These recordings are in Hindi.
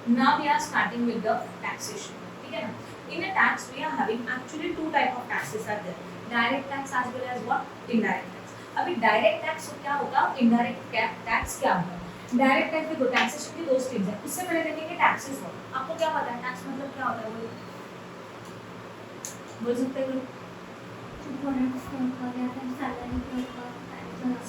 Now we are starting with the taxation. ठीक है ना? In a tax we are having actually two type of taxes are there. Direct tax as well as what? Indirect tax. अभी डायरेक्ट टैक्स क्या होगा, इनडायरेक्ट टैक्स क्या होगा? डायरेक्ट टैक्स देखो, टैक्सेशन की दो स्ट्रीम्स है। उससे पहले देखेंगे टैक्सेस व्हाट। आपको क्या पता है टैक्स मतलब क्या होता है? बोल सकते हो?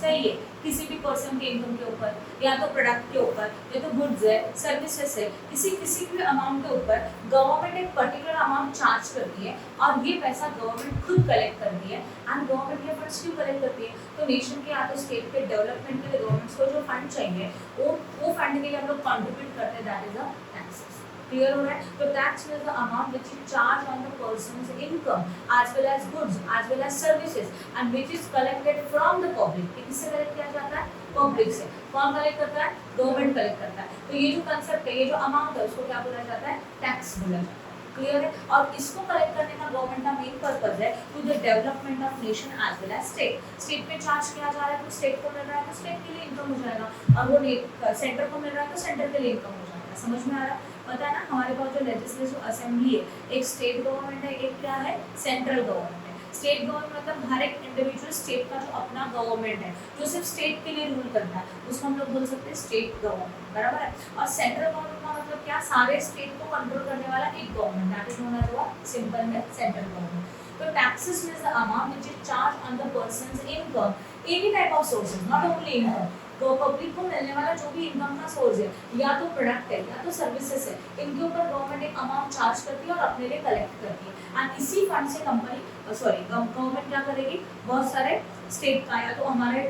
सही है, किसी भी पर्सन के इनकम के ऊपर, या तो प्रोडक्ट के ऊपर, या तो गुड्स है, सर्विसेज है, किसी भी अमाउंट के ऊपर गवर्नमेंट एक पर्टिकुलर अमाउंट चार्ज करती है और ये पैसा गवर्नमेंट खुद कलेक्ट करती है। एंड गवर्नमेंट ये फंड्स क्यों कलेक्ट करती है? तो नेशन के या तो स्टेट के डेवलपमेंट के लिए गवर्नमेंट्स को जो फंड चाहिए वो फंड के लिए हम लोग कॉन्ट्रीब्यूट करते हैं, that is a taxes. Clear हो रहा है? तो tax is the amount which is charge on the persons income as well as goods as well as services and which is collected from the public। किससे कलेक्ट किया जाता है? पब्लिक से। कौन कलेक्ट करता है? गवर्नमेंट कलेक्ट करता है। तो ये जो कंसेप्ट है, ये जो अमाउंट है, उसको क्या बोला जाता है? टैक्स बोला जाता है। क्लियर है? और इसको कलेक्ट करने का गवर्नमेंट का मेन पर्पस है to the development of nation as well as state. State में चार्ज किया जा रहा है तो स्टेट को मिल रहा है तो स्टेट के लिए इनकम हो जाएगा, और वो सेंटर को मिल रहा है तो सेंटर के लिए इनकम हो जाएगा। समझ में आ रहा है? पता है ना, हमारे पास जो लेजिस्लेटिव असेंबली है, एक स्टेट गवर्नमेंट है, एक क्या है? सेंट्रल गवर्नमेंट है। स्टेट गवर्नमेंट मतलब हर एक इंडिविजुअल स्टेट का जो अपना गवर्नमेंट है, जो सिर्फ स्टेट के लिए रूल करता है, उसको हम लोग बोल सकते हैं स्टेट गवर्नमेंट, बराबर है। और सेंट्रल गवर्नमेंट का मतलब क्या? सारे स्टेट को कंट्रोल करने वाला एक government, that is known as what? Simple में सेंट्रल गवर्नमेंट। तो taxes is the amount which is charge on the persons income, any type of sources, not only income. तो पब्लिक को मिलने वाला जो भी इनकम का सोर्स है, या तो प्रोडक्ट है या तो सर्विसेज है, इनके ऊपर गवर्नमेंट एक अमाउंट चार्ज करती है और अपने लिए कलेक्ट करती है। एंड इसी फंड से गवर्नमेंट क्या करेगी? बहुत सारे स्टेट का या तो हमारे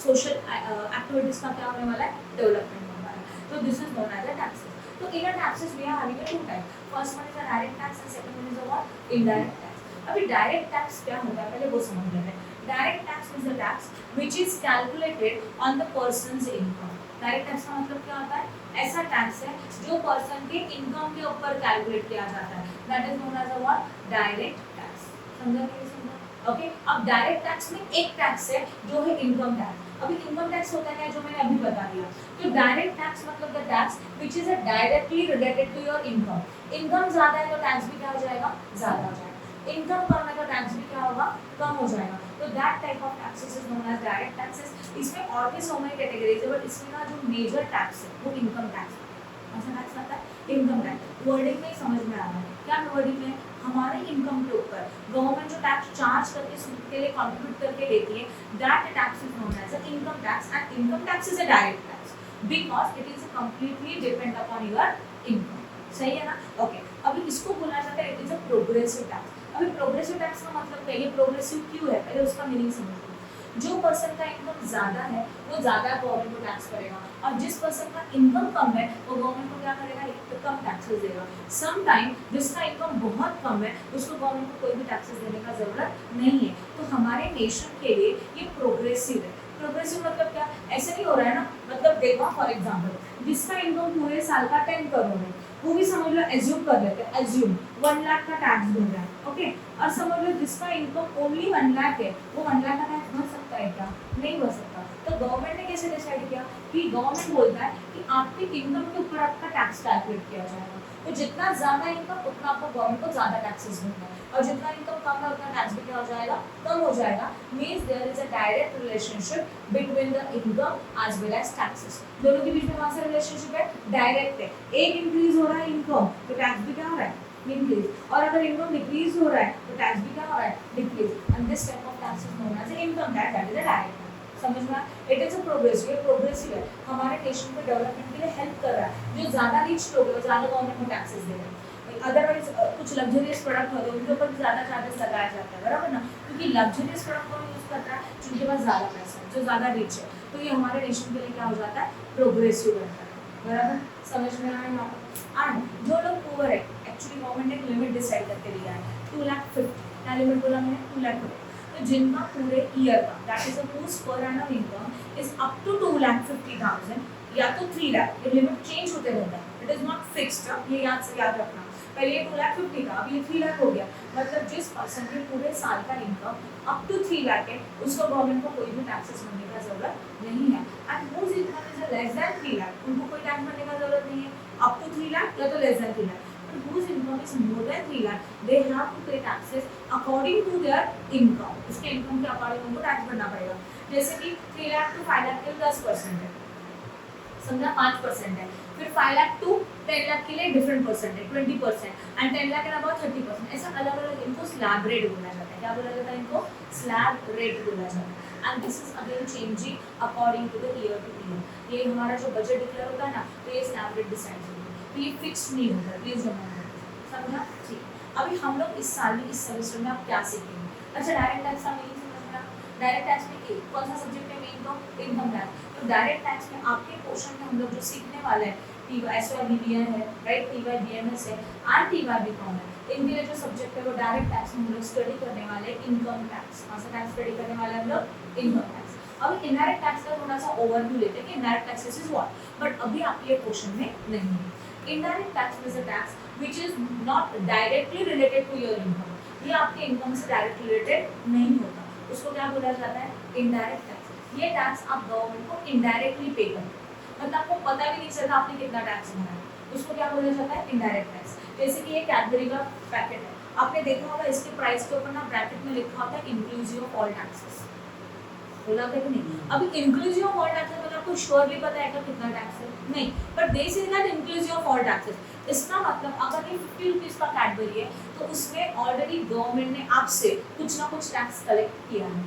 सोशल एक्टिविटीज का क्या होने वाला है? डेवलपमेंट होने वाला है। तो this is known as a taxes. तो in a taxes we are having two type. First one is a direct tax and second one is a what? Indirect tax. अभी डायरेक्ट टैक्स क्या होता है पहले वो समझ लेते हैं। Direct tax is the tax which is calculated on the person's income। Direct tax का मतलब क्या होता है? ऐसा टैक्स है जो पर्सन के इनकम के ऊपर कैलकुलेट किया जाता है, that is known as a what? Direct tax. समझा कि समझा? ओके। अब डायरेक्ट टैक्स में एक टैक्स है जो है इनकम टैक्स। अभी इनकम टैक्स होता है जो मैंने अभी बता दिया। तो डायरेक्ट टैक्स मतलब the tax which is directly related to your income. Income ज्यादा है तो टैक्स भी क्या हो जाएगा? ज्यादा हो जाएगा। इनकम कम है तो टैक्स भी क्या होगा? कम हो जाएगा। तो that type of taxes is known as direct taxes. इसमें और भी सो मेनी कैटेगरीज है, बट इसमें ना जो मेजर टैक्स है वो इनकम टैक्स है। कौन सा टैक्स आता है? Income tax. वर्डिंग में ही समझ में आ रहा है क्या? वर्डिंग में हमारे इनकम के ऊपर गवर्नमेंट जो टैक्स चार्ज करके उसके लिए कंट्रीब्यूट करके देती है, that tax is known as income tax. And income tax is a direct tax because it is completely depend upon your income. सही है ना? ओके। अभी इसको बोला जाता है it is a progressive tax. अभी प्रोग्रेसिव टैक्स का मतलब क्या है? ये प्रोग्रेसिव क्यों है? पहले उसका मीनिंग समझो। जो पर्सन का इनकम ज्यादा है वो ज्यादा गवर्नमेंट को टैक्स करेगा, और जिस पर्सन का इनकम कम है वो गवर्नमेंट को क्या करेगा? तो कम टैक्सेस देगा। सम टाइम जिसका इनकम बहुत कम है उसको गवर्नमेंट को कोई भी टैक्सेस देने का जरूरत नहीं है। तो हमारे नेशन के लिए ये प्रोग्रेसिव है। प्रोग्रेसिव मतलब क्या? ऐसे नहीं हो रहा है ना, मतलब देखो फॉर एग्जाम्पल जिसका इनकम पूरे साल का 10 करोड़ है, वो भी समझ लो एज्यूम कर लेते हैं, एज्यूम 1 लाख का टैक्स भर रहा है, ओके। और समझ लो जिसका इनकम ओनली 1 लाख है वो 1 लाख का टैक्स भर सकता है क्या? नहीं भर सकता। तो गवर्नमेंट ने कैसे डिसाइड किया कि गवर्नमेंट बोलता है कि आपके इनकम के ऊपर आपका टैक्स कैलकुलेट किया जाएगा। तो जितना ज्यादा इनकम उतना आपको गवर्नमेंट को ज्यादा टैक्सेस भरना है, और जितना इनकम कम है उतना टैक्स भी क्या हो जाएगा? कम हो जाएगा। Means there is a direct relationship between the income as well as taxes. दोनों के बीच में कौन सा रिलेशनशिप है? डायरेक्ट है। एक इंक्रीज हो रहा है इनकम तो टैक्स भी क्या हो रहा है? इंक्रीज। और अगर इनकम डिक्रीज हो रहा है तो टैक्स भी क्या हो रहा है? Decrease. And this type of tax is known as income tax, that is a direct. समझ में? It is a progressive. ये प्रोग्रेसिव है, हमारे नेशन के डेवलपमेंट के लिए हेल्प कर रहा है। जो ज्यादा रिच लोग हैं वो ज्यादा गवर्नमेंट को टैक्सेस दे रहे हैं। अदरवाइज कुछ लग्जरियस प्रोडक्ट होते हैं उनके ऊपर भी ज्यादा चार्जेस लगाया जाता है, बराबर ना? क्योंकि लग्जरियस प्रोडक्ट कौन यूज करता है? जिनके पास ज्यादा पैसा है, जो ज्यादा रिच है। तो ये हमारे नेशन के लिए क्या हो जाता है? प्रोग्रेसिव रहता है, बराबर? समझ में आया यहाँ पर? एंड जो लोग पुअर है, एक्चुअली गवर्नमेंट ने एक लिमिट डिसाइड करके दिया है 2,50,000। क्या लिमिट बोला मैंने? 2,50,000। तो जिनका पूरे ईयर का that is a whose per annum income is up to 2,50,000 या तो 3 लाख, ये लिमिट चेंज होते रहता है, इट इज नॉट फिक्स्ड। ये याद रखना। पहले ये 2,50,000 का, अब ये 3 लाख हो गया। मतलब जिस पर्सन के पूरे साल का इनकम अप टू 3 लाख है उसको गवर्नमेंट को कोई भी टैक्सेस भरने का जरूरत नहीं है। And whose income is less than 3 lakh, उनको कोई टैक्स भरने का जरूरत नहीं है। अप टू 3 लाख या तो less than 3 lakh. But whose income is more than 3 lakh, they have to pay taxes according to their income. उसके इनकम के अकॉर्डिंग उनको टैक्स भरना पड़ेगा। जैसे कि 3 लाख टू 5 लाख के लिए 10% है, समझा 5% है, फिर 5 लाख टू 10 लाख के लिए डिफरेंट परसेंट है 20%, एंड 10 लाख के अलावा 30%। ऐसा अलग अलग इनको स्लैब रेट बोला जाता है। क्या बोला जाता है इनको? स्लैब रेट बोला जाता है। And this is again changing according to the year to year. ये हमारा जो बजट डिक्लेयर होता है ना, तो ये स्लैब रेट डिसाइड होता है, तो ये फिक्स नहीं होता। प्लीज समझा? ठीक। अभी हम लोग इस साल में, इस सेमेस्टर में आप क्या सीखेंगे? अच्छा, डायरेक्ट टैक्स का मीनिंग समझना। डायरेक्ट टैक्स में कौन सा सब्जेक्ट है मेन? तो इनकम टैक्स। तो डायरेक्ट टैक्स में आपके पोर्शन में हम लोग जो सीखने वाले हैं, TYBBN है, राइट, TYBMS है एंड TYBCom है। इनके लिए जो सब्जेक्ट है वो डायरेक्ट टैक्स में हम लोग स्टडी करने वाले हैं इनकम टैक्स। कौन सा टैक्स स्टडी करने वाले हैं हम लोग? Income tax. अब इनडायरेक्ट टैक्स का थोड़ा सा ओवरव्यू लेते हैं कि indirect taxes is what, but अभी आपके ये क्वेश्चन में नहीं है। Indirect tax is a tax which is not directly related to your income. ये आपके इनकम से डायरेक्ट रिलेटेड नहीं होता, उसको क्या बोला जाता है? Indirect tax. ये टैक्स आप गवर्नमेंट को इनडायरेक्टली पे करते हैं, मतलब आपको पता भी नहीं चलता आपने कितना टैक्स भरा है, उसको क्या बोला जाता है? Indirect tax. जैसे कि ये कैडबरी का पैकेट है, आपने देखा होगा इसके प्राइस के ऊपर ना ब्रैकेट में लिखा होता है इंक्लूसिव ऑफ ऑल टैक्सेस, बोला होता है कि नहीं? अभी इंक्लूसिव ऑफ ऑल टैक्सेस मतलब आपको श्योरली पता है कि कितना टैक्स है? नहीं, but they say that inclusive of all taxes. इसका मतलब अगर ये 50 रुपीज़ का कैडबरी है तो उसमें ऑलरेडी गवर्नमेंट ने आपसे कुछ ना कुछ टैक्स कलेक्ट किया है।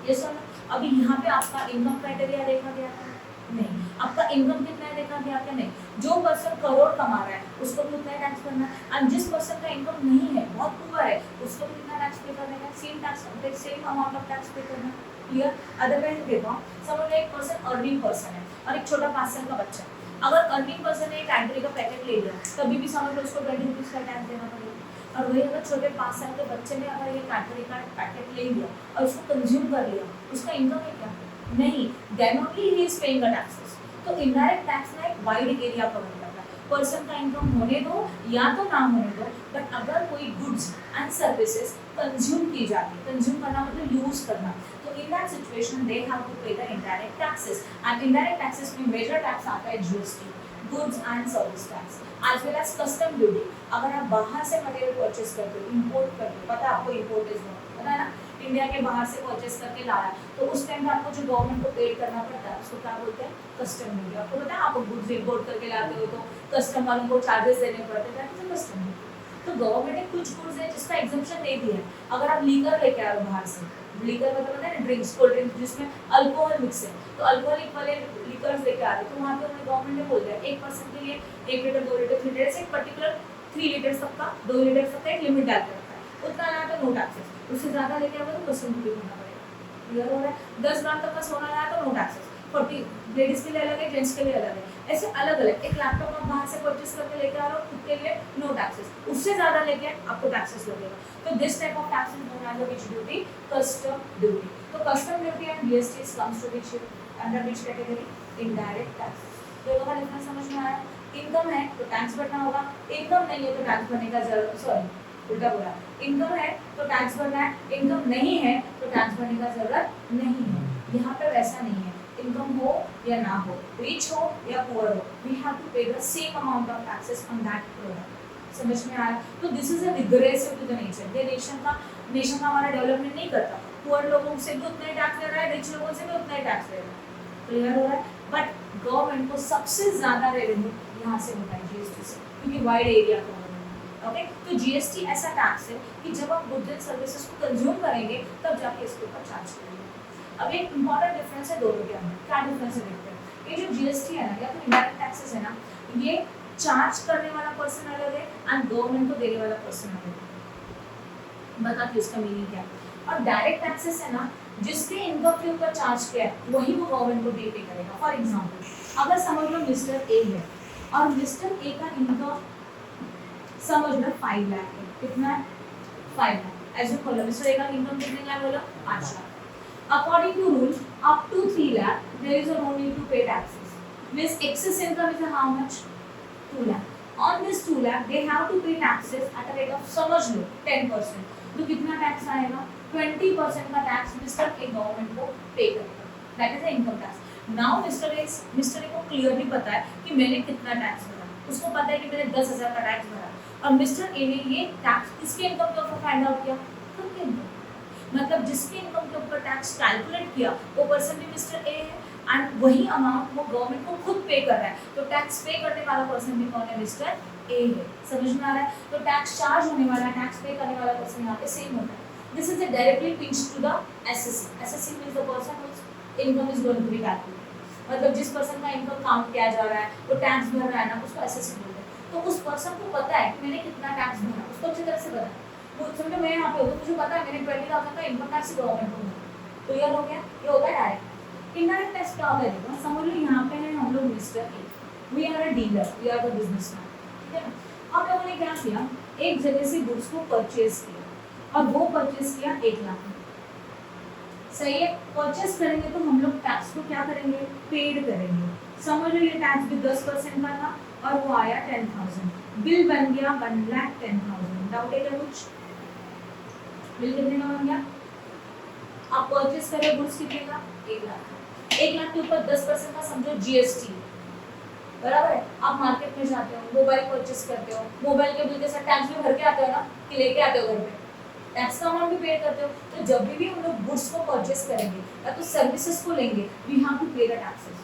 ये सर, अभी यहाँ पे आपका इनकम क्राइटेरिया देखा गया था? नहीं। आपका इनकम कितना है देखा गया क्या? नहीं। जो पर्सन करोड़ कमा रहा है उसको भी उतना टैक्स करना है, और जिस पर्सन का इनकम नहीं है, बहुत पुअर है, उसको भी कितना टैक्स पे करना है? Same tax, same amount of tax पे करना है। क्लियर? अदरवाइज देखो, समझ लो एक पर्सन अर्निंग पर्सन है और एक छोटा 5 साल का बच्चा है। अगर अर्निंग पर्सन ने एक कैडबरी का पैकेट ले लिया तभी भी समझ लो उसको 20 रुपीज़ का टैक्स देना पड़ेगा। और वही अगर छोटे 5 साल के बच्चे ने अगर ये कैडबरी का पैकेट ले लिया और उसको कंज्यूम कर लिया, उसका इनकम है क्या? नहीं। Then only he is paying the taxes. तो इनडायरेक्ट टैक्स ना एक वाइड एरिया कवर करता है। पर्सन का इनकम होने दो या तो ना होने दो, बट अगर कोई गुड्स एंड सर्विसेज कंज्यूम की जाती है, कंज्यूम करना मतलब यूज करना, तो in that situation they have to pay the indirect taxes, and indirect taxes में major tax आता है GST, goods and service tax, as well as custom duty। अगर आप बाहर से मटेरियल परचेस करते हो, इंपोर्ट करते हो, पता है आपको इंपोर्ट इज पता है ना, इंडिया के बाहर से परचेस करके लाया, तो उस टाइम पे आपको जो गवर्नमेंट को पे करना पड़ता है उसको क्या बोलते हैं? Custom duty. आपको पता है, आप गुड्स इंपोर्ट करके लाते हो तो कस्टम वालों को चार्जेस देने पड़ते हैं, तो कस्टम ड्यूटी। तो गवर्नमेंट ने कुछ गुड्स है जिसका एग्जम्पशन दे दिया है। अगर आप लीकर लेके आ रहे हो बाहर से, लीकर मतलब होता है ना ड्रिंक्स, कोल्ड ड्रिंक्स जिसमें अल्कोहल मिक्स है, तो अल्कोहलिक वाले लीकर्स लेके आ रहे हो, तो वहाँ पे उन्हें गवर्नमेंट ने बोल दिया 1% के लिए 1 लीटर 2 लीटर 3 लीटर से एक पर्टिकुलर 3 लीटर तक का 2 लीटर तक का एक लिमिट डाल के रखा है, उतना लाया तो नो टैक्सेस, उससे ज़्यादा लेके आओगे तो कस्टम ड्यूटी भरना पड़ेगा। क्लियर हो रहा है? 10 ग्राम तक का सोना लाया तो नो टैक्सेस, 40 लेडीज़ के लिए अलग है, जेंट्स के लिए अलग है, ऐसे अलग अलग। एक लैपटॉप आप बाहर से परचेस करके लेके आ रहे हो, खुद के लिए नो टैक्सेस, उससे ज़्यादा लेके आपको टैक्सेस लगेगा। तो this type of taxes known as which duty? Custom duty. तो custom duty and GST comes to which under which category? Indirect tax. दोनों का डिफरेंस समझ में आया? इनकम है तो टैक्स भरना होगा, इनकम नहीं है तो टैक्स भरने का जरूरत, सॉरी उल्टा बोला, इनकम है तो टैक्स भरना है, इनकम नहीं है तो टैक्स भरने का जरूरत नहीं है। यहाँ पे वैसा नहीं है, इनकम हो या ना हो, रिच हो या पुअर हो, we have to pay the same amount of taxes on that product. समझ में आया? तो this is a regressive to the nature. ये नेशन का हमारा डेवलपमेंट नहीं करता, पुअर लोगों से भी उतना ही टैक्स ले रहा है, रिच लोगों से भी उतना ही टैक्स ले रहा है। क्लियर हो रहा है? बट गवर्नमेंट को सबसे ज्यादा रेवेन्यू यहाँ से होता है जीएसटी से, क्योंकि वाइड एरिया कवर है। ओके, तो जीएसटी ऐसा टैक्स है कि जब आप गुड्स एंड सर्विसेज को कंज्यूम करेंगे तब जाके इसके ऊपर चार्ज करेंगे। अब एक इंपॉर्टेंट डिफरेंस है दोनों के अंदर। क्या डिफरेंस है देखते हैं। ये जो जीएसटी है ना, या तो इनडायरेक्ट टैक्सेस है ना, ये चार्ज करने वाला पर्सन अलग है एंड गवर्नमेंट को देने वाला पर्सन अलग है। बता कि उसका मीनिंग क्या है। और डायरेक्ट टैक्सेस है ना, जिसके इनकम के ऊपर चार्ज किया है वही वो गवर्नमेंट को पे करेगा। फॉर एग्जांपल, अगर समझ लो मिस्टर ए है और मिस्टर ए का इनकम समझ लो 5 लाख है। कितना है? 5 लाख। ऐसे बोलो मिस्टर ए का इनकम कितने लाख बोलो? 5 lakh. According to rules, up to 3 lakh, there is no need to pay taxes. Means excess income is how much? 2 lakh. On this 2 lakh, they have to pay taxes at a rate of समझ लो 10%. तो कितना टैक्स आएगा? 20% का टैक्स मिस्टर ए गवर्नमेंट को पे करेगा। That is the income tax. Now mister A को क्लियरली पता है कि मैंने कितना टैक्स भरा, उसको पता है कि मैंने 10,000 का टैक्स भरा, और मिस्टर ए ने ये टैक्स किसके इनकम के ऊपर फाइंड आउट किया, खुद के इनकम, मतलब जिसके इनकम के ऊपर टैक्स कैलकुलेट किया वो पर्सन भी मिस्टर ए है, एंड वही अमाउंट वो गवर्नमेंट को खुद पे कर रहा है, तो टैक्स पे करने वाला पर्सन भी कौन है, मिस्टर ए है। समझ में आ रहा है? तो टैक्स चार्ज होने वाला, टैक्स पे करने वाला पर्सन यहाँ पे सेम होता है। This is directly pinched to the SSC. SSC means the person whose income is going to be calculated, मतलब जिस पर्सन का इनकम काउंट किया जा रहा है, वो टैक्स भर रहा है ना, उसको एसएससी बोलते हैं। तो उस पर्सन को पता है कि मैंने कितना टैक्स भरा, उसको अच्छी तरह से पता है। वो समझो मैं यहाँ पे हूँ तो मुझे पता है मैंने 20,000 का इनकम टैक्स गवर्नमेंट को भरा, क्लियर हो गया? ये होता है डायरेक्ट। इनडायरेक्ट टैक्स क्या होता है, देखो समझ लो यहाँ पे है हम लोग mister A, we are a dealer, we are the businessman, ठीक है ना? हम लोगों ने क्या किया, एक जगह से गुड्स को परचेज किया और वो परचेज किया 1 लाख में, सही है? परचेस करेंगे तो हम लोग टैक्स को क्या करेंगे, पेड करेंगे। समझ लो ये टैक्स भी 10% का था और वो आया 10,000, बिल बन गया 1,10,000। डाउट है क्या कुछ? बिल कितने का बन गया? आप परचेस करें गुड्स कितने का, 1 लाख। 1 लाख के ऊपर 10% का समझो जीएसटी, बराबर है? आप मार्केट में जाते हो, मोबाइल परचेस करते हो, मोबाइल के बिल के साथ टैक्स भी भर के आते हो ना, कि लेके आते हो घर पे, टैक्स का अमाउंट भी पे करते हो। तो जब भी हम लोग गुड्स को परचेस करेंगे या तो सर्विसेज को लेंगे, we have to pay the taxes.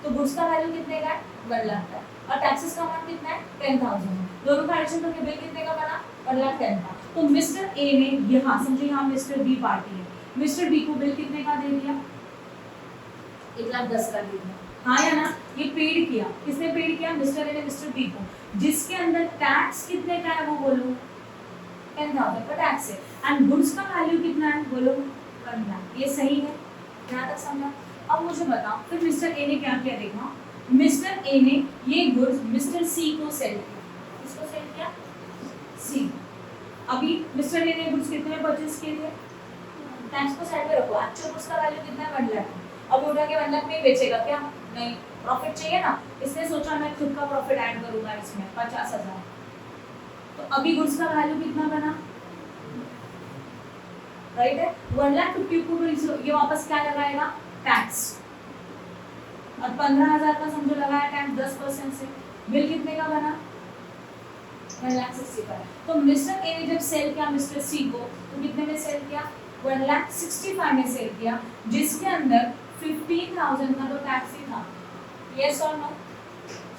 तो गुड्स का वैल्यू कितने का है, 1 लाख का, और टैक्सेस का अमाउंट कितना है, 10,000। दोनों का एडिशन करके बिल कितने का बना, 1,10,000 का। तो मिस्टर ए ने यहाँ समझो, यहाँ मिस्टर बी पार्टी है, मिस्टर बी को बिल कितने का दे दिया, 1,10,000 का दे दिया, हाँ या ना? ये पेड किया, किसने पेड किया, मिस्टर ए ने मिस्टर बी को, जिसके अंदर टैक्स कितने का है वो बोलो, 10,000 का टैक्स है, एंड गुड्स का वैल्यू कितना है बोलो, 1 लाख। ये सही है? यहाँ तक समझा? अब मुझे बताओ फिर मिस्टर ए ने क्या किया, देखो मिस्टर ए ने ये गुड्स मिस्टर सी को सेल किया, किसको सेल किया, सी। अभी मिस्टर ए ने गुड्स कितने में परचेज किए थे, टैक्स को साइड पे रखो, एक्चुअल गुड्स का वैल्यू कितना है, 1 लाख। अब उठा के 1 लाख में बेचेगा क्या, नहीं, प्रॉफिट चाहिए ना, इसने सोचा मैं खुद का प्रॉफिट ऐड करूंगा इसमें 50,000। तो अभी गुड्स का वैल्यू कितना बना, राइट है, 1,50,000 को ये वापस क्या लगाएगा, टैक्स, और 15,000 का समझो लगाया टैक्स 10% से, बिल कितने का बना, 1,65,000। तो मिस्टर ए ने जब सेल किया मिस्टर सी को, तो कितने में सेल किया, 1,65,000 में सेल किया, जिसके अंदर 15,000 का तो टैक्स ही था। यस और नो?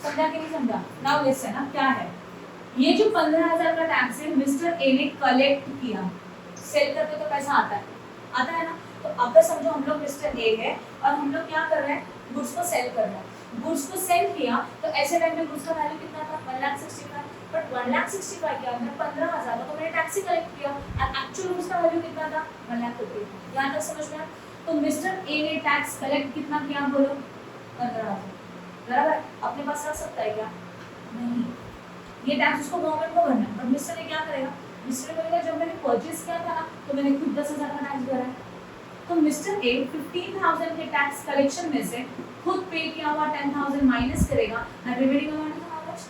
समझा कि नहीं समझा? नाउ लिसन, अब क्या है, ये जो 15,000 का टैक्स है मिस्टर ए ने कलेक्ट किया, सेल करते तो पैसा आता है ना? तो अब तो समझो हम लोग मिस्टर ए है और हम लोग क्या कर रहे हैं, गुड्स को सेल कर रहे हैं। गुड्स को सेल किया तो ऐसे टाइम में गुड्स का वैल्यू कितना था, 1,65,000, बट 1,65,000 के अंदर 15,000 का तो मैंने टैक्स ही कलेक्ट किया, और एक्चुअल गुड्स का वैल्यू कितना था, 1,50,000। यहाँ तक समझ में? तो मिस्टर ए ने टैक्स कलेक्ट कितना किया बोलो, 15,000, बराबर? अपने पास रख सकता है क्या, नहीं, ये टैक्स उसको गवर्नमेंट को भरना है। बट मिस्टर ने क्या करेगा, मिस्टर ने बोलेगा जब मैंने परचेज किया था ना तो मैंने खुद 10,000 का टैक्स भरा है। तो मिस्टर ए 15,000 के टैक्स कलेक्शन में से खुद पे किया हुआ 10,000 माइनस करेगा, and remaining amount is how much,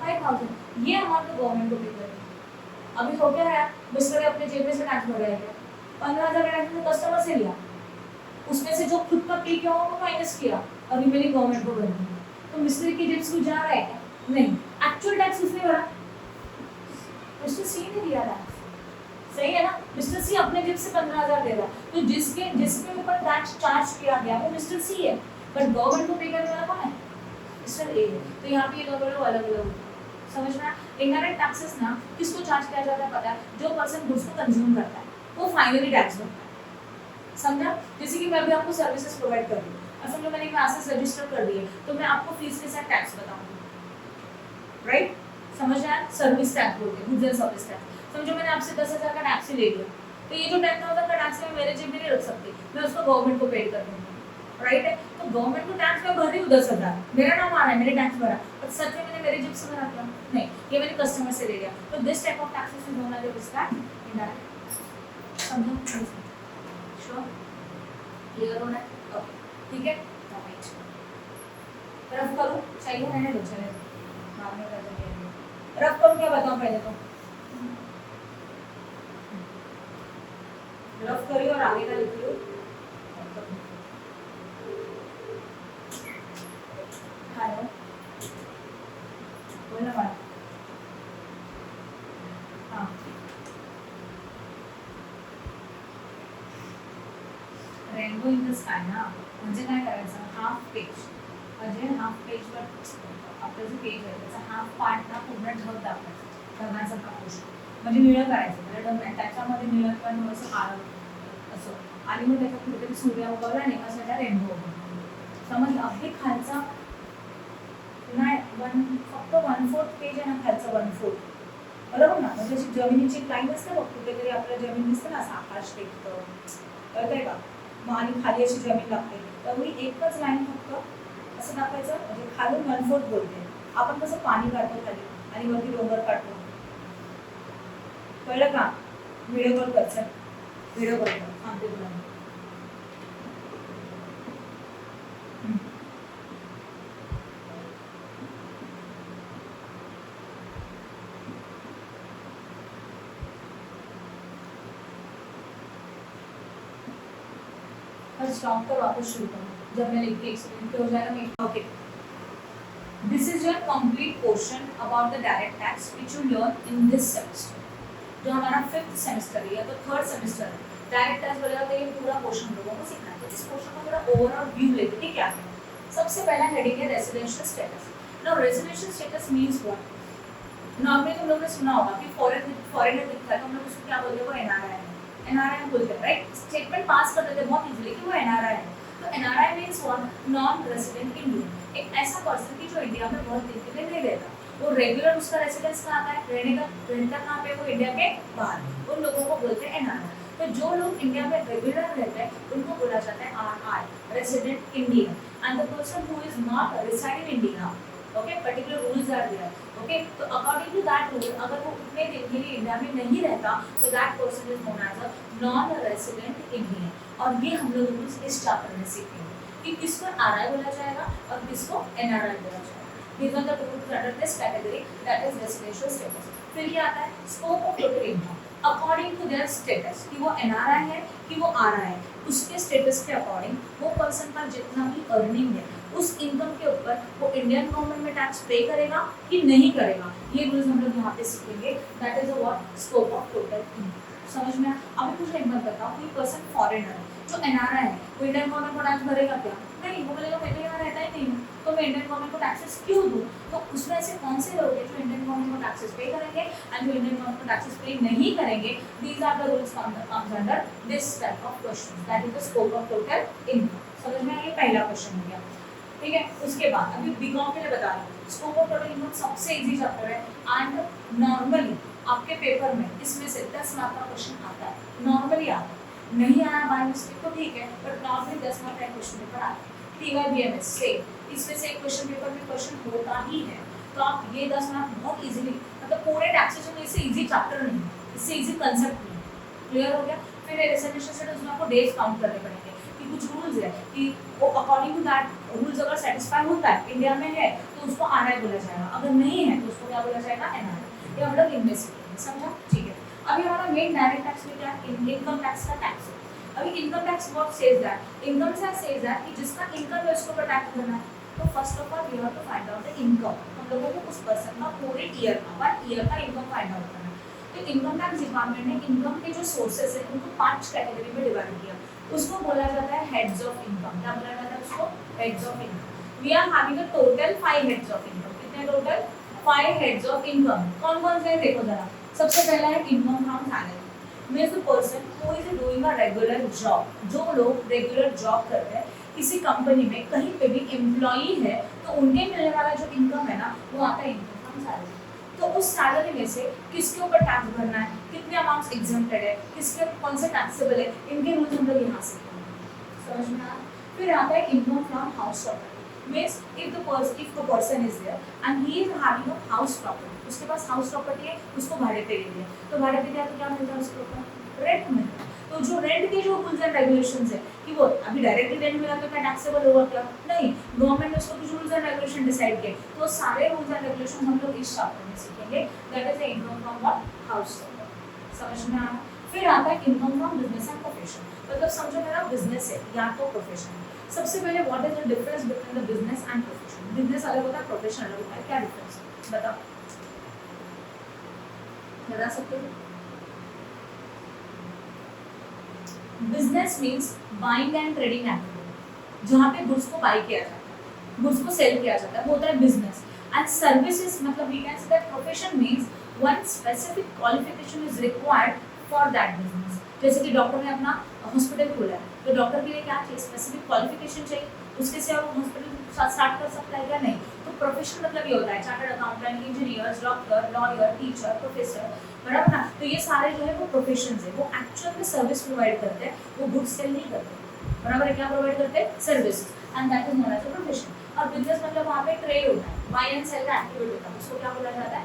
5,000। ये अमाउंट तो गवर्नमेंट को पे करेगा। अभी हो क्या है, मिस्टर ने अपने जेब में से टैक्स भरा है, 15,000 का टैक्स में कस्टमर से लिया, उसमें से जो खुद का पे किया हुआ वो माइनस किया और रिमेनिंग गवर्नमेंट को भर दिया। तो मिस्टर की जेब से जा रहा है क्या, नहीं, एक्चुअल टैक्स किसने भरा, मिस्टर सी ने दिया टैक्स, सही है ना? मिस्टर सी अपने जेब से 15,000 दे रहा, तो जिसके ऊपर टैक्स चार्ज किया गया वो मिस्टर सी है, बट गवर्नमेंट को पे करने वाला कौन है, मिस्टर ए है। तो यहाँ पे ये दोनों लोग अलग अलग होते हैं, समझ में? इनडायरेक्ट टैक्सेस ना किसको चार्ज किया जाता है पता है, जो पर्सन गुड्स को कंज्यूम करता है वो फाइनली टैक्स भरता है, समझा? जैसे कि मैं अभी आपको सर्विसेज प्रोवाइड कर रही हूँ, समझो मैंने क्लासेस रजिस्टर कर दी है तो मैं आपको फीस के साथ टैक्स बताऊंगी, राइट? समझ आया? सर्विस टैक्स बोलते हैं, गुड्स एंड सर्विस टैक्स। समझो मैंने आपसे 10,000 का टैक्स ही ले लिया, तो ये जो 10,000 का टैक्स है मैं मेरे जेब में नहीं रख सकती, मैं उसको गवर्नमेंट को पे कर दूंगी, राइट है? तो गवर्नमेंट को टैक्स मैं भर रही हूँ 10,000, मेरा नाम आ रहा है, मैंने टैक्स भरा, पर सच में मैंने मेरे जेब से भरा क्या, नहीं, ये मैंने कस्टमर से ले लिया। तो this type of taxes is known as indirect. समझो? श्योर? क्लियर हो रहा है? ओके, ठीक है, राइट। रफ करूँ, चाहिए मैंने दो चले बाद में कर देंगे। रफ करूँ क्या बताऊँ पहले तो, रफ करिए और आगे का लिखिए। हेलो, हां रेनबो इन द स्काय ना, म्हणजे काय करायचं, हाफ पेज म्हणजे हाफ पेजवर आपलं जे पेज आहे त्याचा हाफ पार्ट ना पूर्ण ढग दाखवायचा, ढगाचा पोर्शन म्हणजे निळं करायचं, म्हणजे ढग नाही त्याच्यामध्ये निळं किंवा थोडंसं काळं असं, आणि मग त्याच्यात कुठेतरी सूर्य उगवला आणि एका साईडला रेनबो उगवला. समजलं. अगदी खालचा नाही फक्त 1/4 पेज आहे ना खालचा 1/4, बरोबर ना, म्हणजे अशी जमिनीची लाईन असते बघ, कुठेतरी आपल्या जमीन दिसते ना, असं आकाश टेकतं, कळतंय का, मग आणि खाली अशी जमीन लागते, तर मी एकच लाईन फक्त असं दाखवायचं, म्हणजे खालून 1/4 बोलते, आपण कसं पाणी काढतो खाली आणि वरती डोंगर काढतो, कळलं का. व्हिडिओ कॉल कर, व्हिडिओ कॉल कर, सांगते तुला. स्टॉप कर, वापस शुरू करो, जब मैं लिख के एक्सप्लेन हो जाएगा मैं okay. This is your complete portion about the direct tax which you learn in this semester. जो हमारा 5th सेमेस्टर है या तो 3rd सेमेस्टर है, डायरेक्ट टैक्स बोलेगा तो ये पूरा पोर्शन लोगों को सीखना है. तो इस पोर्शन का थोड़ा ओवरऑल व्यू लेते हैं क्या है. सबसे पहला हेडिंग है residential status. Now residential status means what. Normally तुम लोगों ने सुना होगा कि फॉरेनर दिखता है तो हम लोग उसको क्या बोलते हैं, वो एनआरआई है, एनआरआई बोलते हैं, राइट. स्टेटमेंट पास कर देते हैं बहुत इजीली कि वो एनआरआई है. तो NRI means what, non resident Indian, एक ऐसा पर्सन की जो इंडिया में बहुत दिन के लिए नहीं रहता, वो रेगुलर उसका रेसिडेंस कहाँ है, रहता कहाँ पे, वो इंडिया के बाहर, उन लोगों को बोलते हैं एनआरआई. तो जो लोग इंडिया में रेगुलर रहते हैं उनको बोला जाता है RI, resident Indian. And the person who is not residing in India, okay, particular rules are there, okay. तो अकॉर्डिंग टू दैट रूल अगर वो उतने दिन के लिए इंडिया में नहीं रहता तो that person is known as a non resident Indian. और ये हम लोग रूल्स इस चैप्टर में सीखेंगे कि किसको आरआई बोला जाएगा और किसको एनआरआई बोला जाएगा. These are the two rules under this category, that is residential status. फिर क्या आता है, scope of total income according to their status, कि वो एनआरआई है कि वो आरआई है, उसके स्टेटस के अकॉर्डिंग वो पर्सन का जितना भी अर्निंग है उस इनकम के ऊपर वो इंडियन गवर्नमेंट में टैक्स पे करेगा कि नहीं करेगा. ये रूल्स हम लोग यहाँ पे सीखेंगे. That is what, scope of total income. समझ में. अभी मुझे एक बात बताओ, कोई पर्सन फॉरेनर है जो एनआरआई है, वो इंडियन गवर्नमेंट को टैक्स भरेगा क्या, नहीं. वो बोलेगा मैं तो यहाँ रहता ही नहीं हूँ तो मैं इंडियन गवर्नमेंट को टैक्सेस क्यों दूँ. तो उसमें ऐसे कौन से लोग हैं जो इंडियन गवर्नमेंट को टैक्सेस पे करेंगे एंड जो इंडियन गवर्नमेंट को टैक्सेस पे नहीं करेंगे. These are the rules comes under this type of questions, that is the scope of total income. समझ में. ये पहला क्वेश्चन हो गया, ठीक है. उसके बाद अभी बीकॉम के लिए बता रहा हूँ, स्कोप ऑफ टोटल इनकम सबसे इजी चैप्टर है एंड नॉर्मली आपके पेपर में इसमें से 10 मार्क का क्वेश्चन आता है, नॉर्मली आता है. नहीं आया बाय मिस्टेक तो ठीक है, बट नॉर्मली 10 मार्क का क्वेश्चन पेपर आता है. TYBMS से इसमें से एक क्वेश्चन पेपर में क्वेश्चन होता ही है. तो आप ये 10 मार्क बहुत इजीली, मतलब पूरे टैक्सेशन में इससे इजी चैप्टर नहीं है, इससे इजी कंसेप्ट नहीं. क्लियर हो गया. फिर रेजिडेंशियल स्टेटस में आपको डेज काउंट करने पड़ेंगे कि कुछ रूल्स है कि वो अकॉर्डिंग टू दैट रूल्स अगर सेटिस्फाई होता है इंडिया में है तो उसको आरआई बोला जाएगा, अगर नहीं है तो उसको क्या बोला जाएगा, एनआरआई. ये हम लोग इनमें सीखेंगे. समझा. ठीक है. अभी हमारा मेन डायरेक्ट टैक्स में क्या है, इनकम टैक्स का टैक्स है. अभी income tax what says that, income tax says that कि जिसका इनकम है उसको टैक्स भरना है. तो first of all we have to find out the income. हम लोगों को उस पर्सन का पूरे ईयर का 1 ईयर का इनकम फाइंड आउट करना है. तो इनकम टैक्स डिपार्टमेंट ने इनकम के जो सोर्सेस है उनको 5 कैटेगरी में डिवाइड किया. उसको बोला जाता है हेड्स ऑफ इनकम. क्या बोला जाता है उसको, heads of income. We are having a total 5 heads of income. कितने टोटल, 5 हेड्स ऑफ इनकम. कौन कौन से हैं देखो जरा. सबसे पहला है income from salary, means the person who is doing a regular job. जो लोग रेगुलर जॉब करते हैं किसी कंपनी में, कहीं पे भी एम्प्लॉई है तो उनके मिलने वाला जो इनकम है ना वो आता है इनकम फ्रॉम सैलरी. तो उस सैलरी में से किसके ऊपर टैक्स भरना है, कितने अमाउंट्स एग्जम्प्टेड है, किसके कौन से टैक्सेबल है, इनके रूल्स हम लोग यहाँ सीखेंगे. समझ में आया. फिर आता है income from house property, means if the person is there and he is having a house property, उसके पास हाउस प्रॉपर्टी है, उसको भाड़े पे दे दिया. तो भाड़े पे दिया तो क्या मिलता है उसके ऊपर, रेंट मिलता है. तो जो रेंट के जो रूल्स एंड रेगुलेशंस है कि वो अभी डायरेक्टली रेंट मिला तो क्या टैक्सेबल होगा क्या, नहीं. गवर्नमेंट ने उसको कुछ रूल्स एंड रेगुलेशन डिसाइड किए, तो सारे रूल्स एंड रेगुलेशन हम लोग इस चैप्टर में सीखेंगे. That is the income from what, house property. समझ में आया. फिर आता है income from business and profession. मतलब समझो मेरा बिजनेस है या तो प्रोफेशन. सबसे पहले what is the difference between the business and profession. Business अलग होता है, प्रोफेशन अलग होता है. क्या डिफरेंस है बताओ. बता सकते हो? Business means buying and trading activity, जहाँ पे गुड्स को बाई किया जाता है, गुड्स को सेल किया जाता है, वो होता है बिजनेस। एंड सर्विसेज मतलब we can say that profession means one specific qualification is required for that business. जैसे कि डॉक्टर ने अपना हॉस्पिटल खोला है, तो डॉक्टर के लिए क्या चाहिए? स्पेसिफिक क्वालिफिकेशन चाहिए, उसके से और हॉस्पिटल स्टार्ट कर सकता है क्या? नहीं। तो प्रोफेशन मतलब ये होता है chartered accountant, engineer, doctor, lawyer, teacher, professor, बराबर ना? तो ये सारे जो है वो प्रोफेशन है, वो एक्चुअल में सर्विस प्रोवाइड करते हैं, वो गुड्स सेल नहीं करते, बराबर है? क्या प्रोवाइड करते हैं? Service, and that is known as a profession. और बिजनेस मतलब वहाँ पे ट्रेड होता है, बाय एंड सेल का एक्टिविटी होता है, उसको क्या बोला जाता है?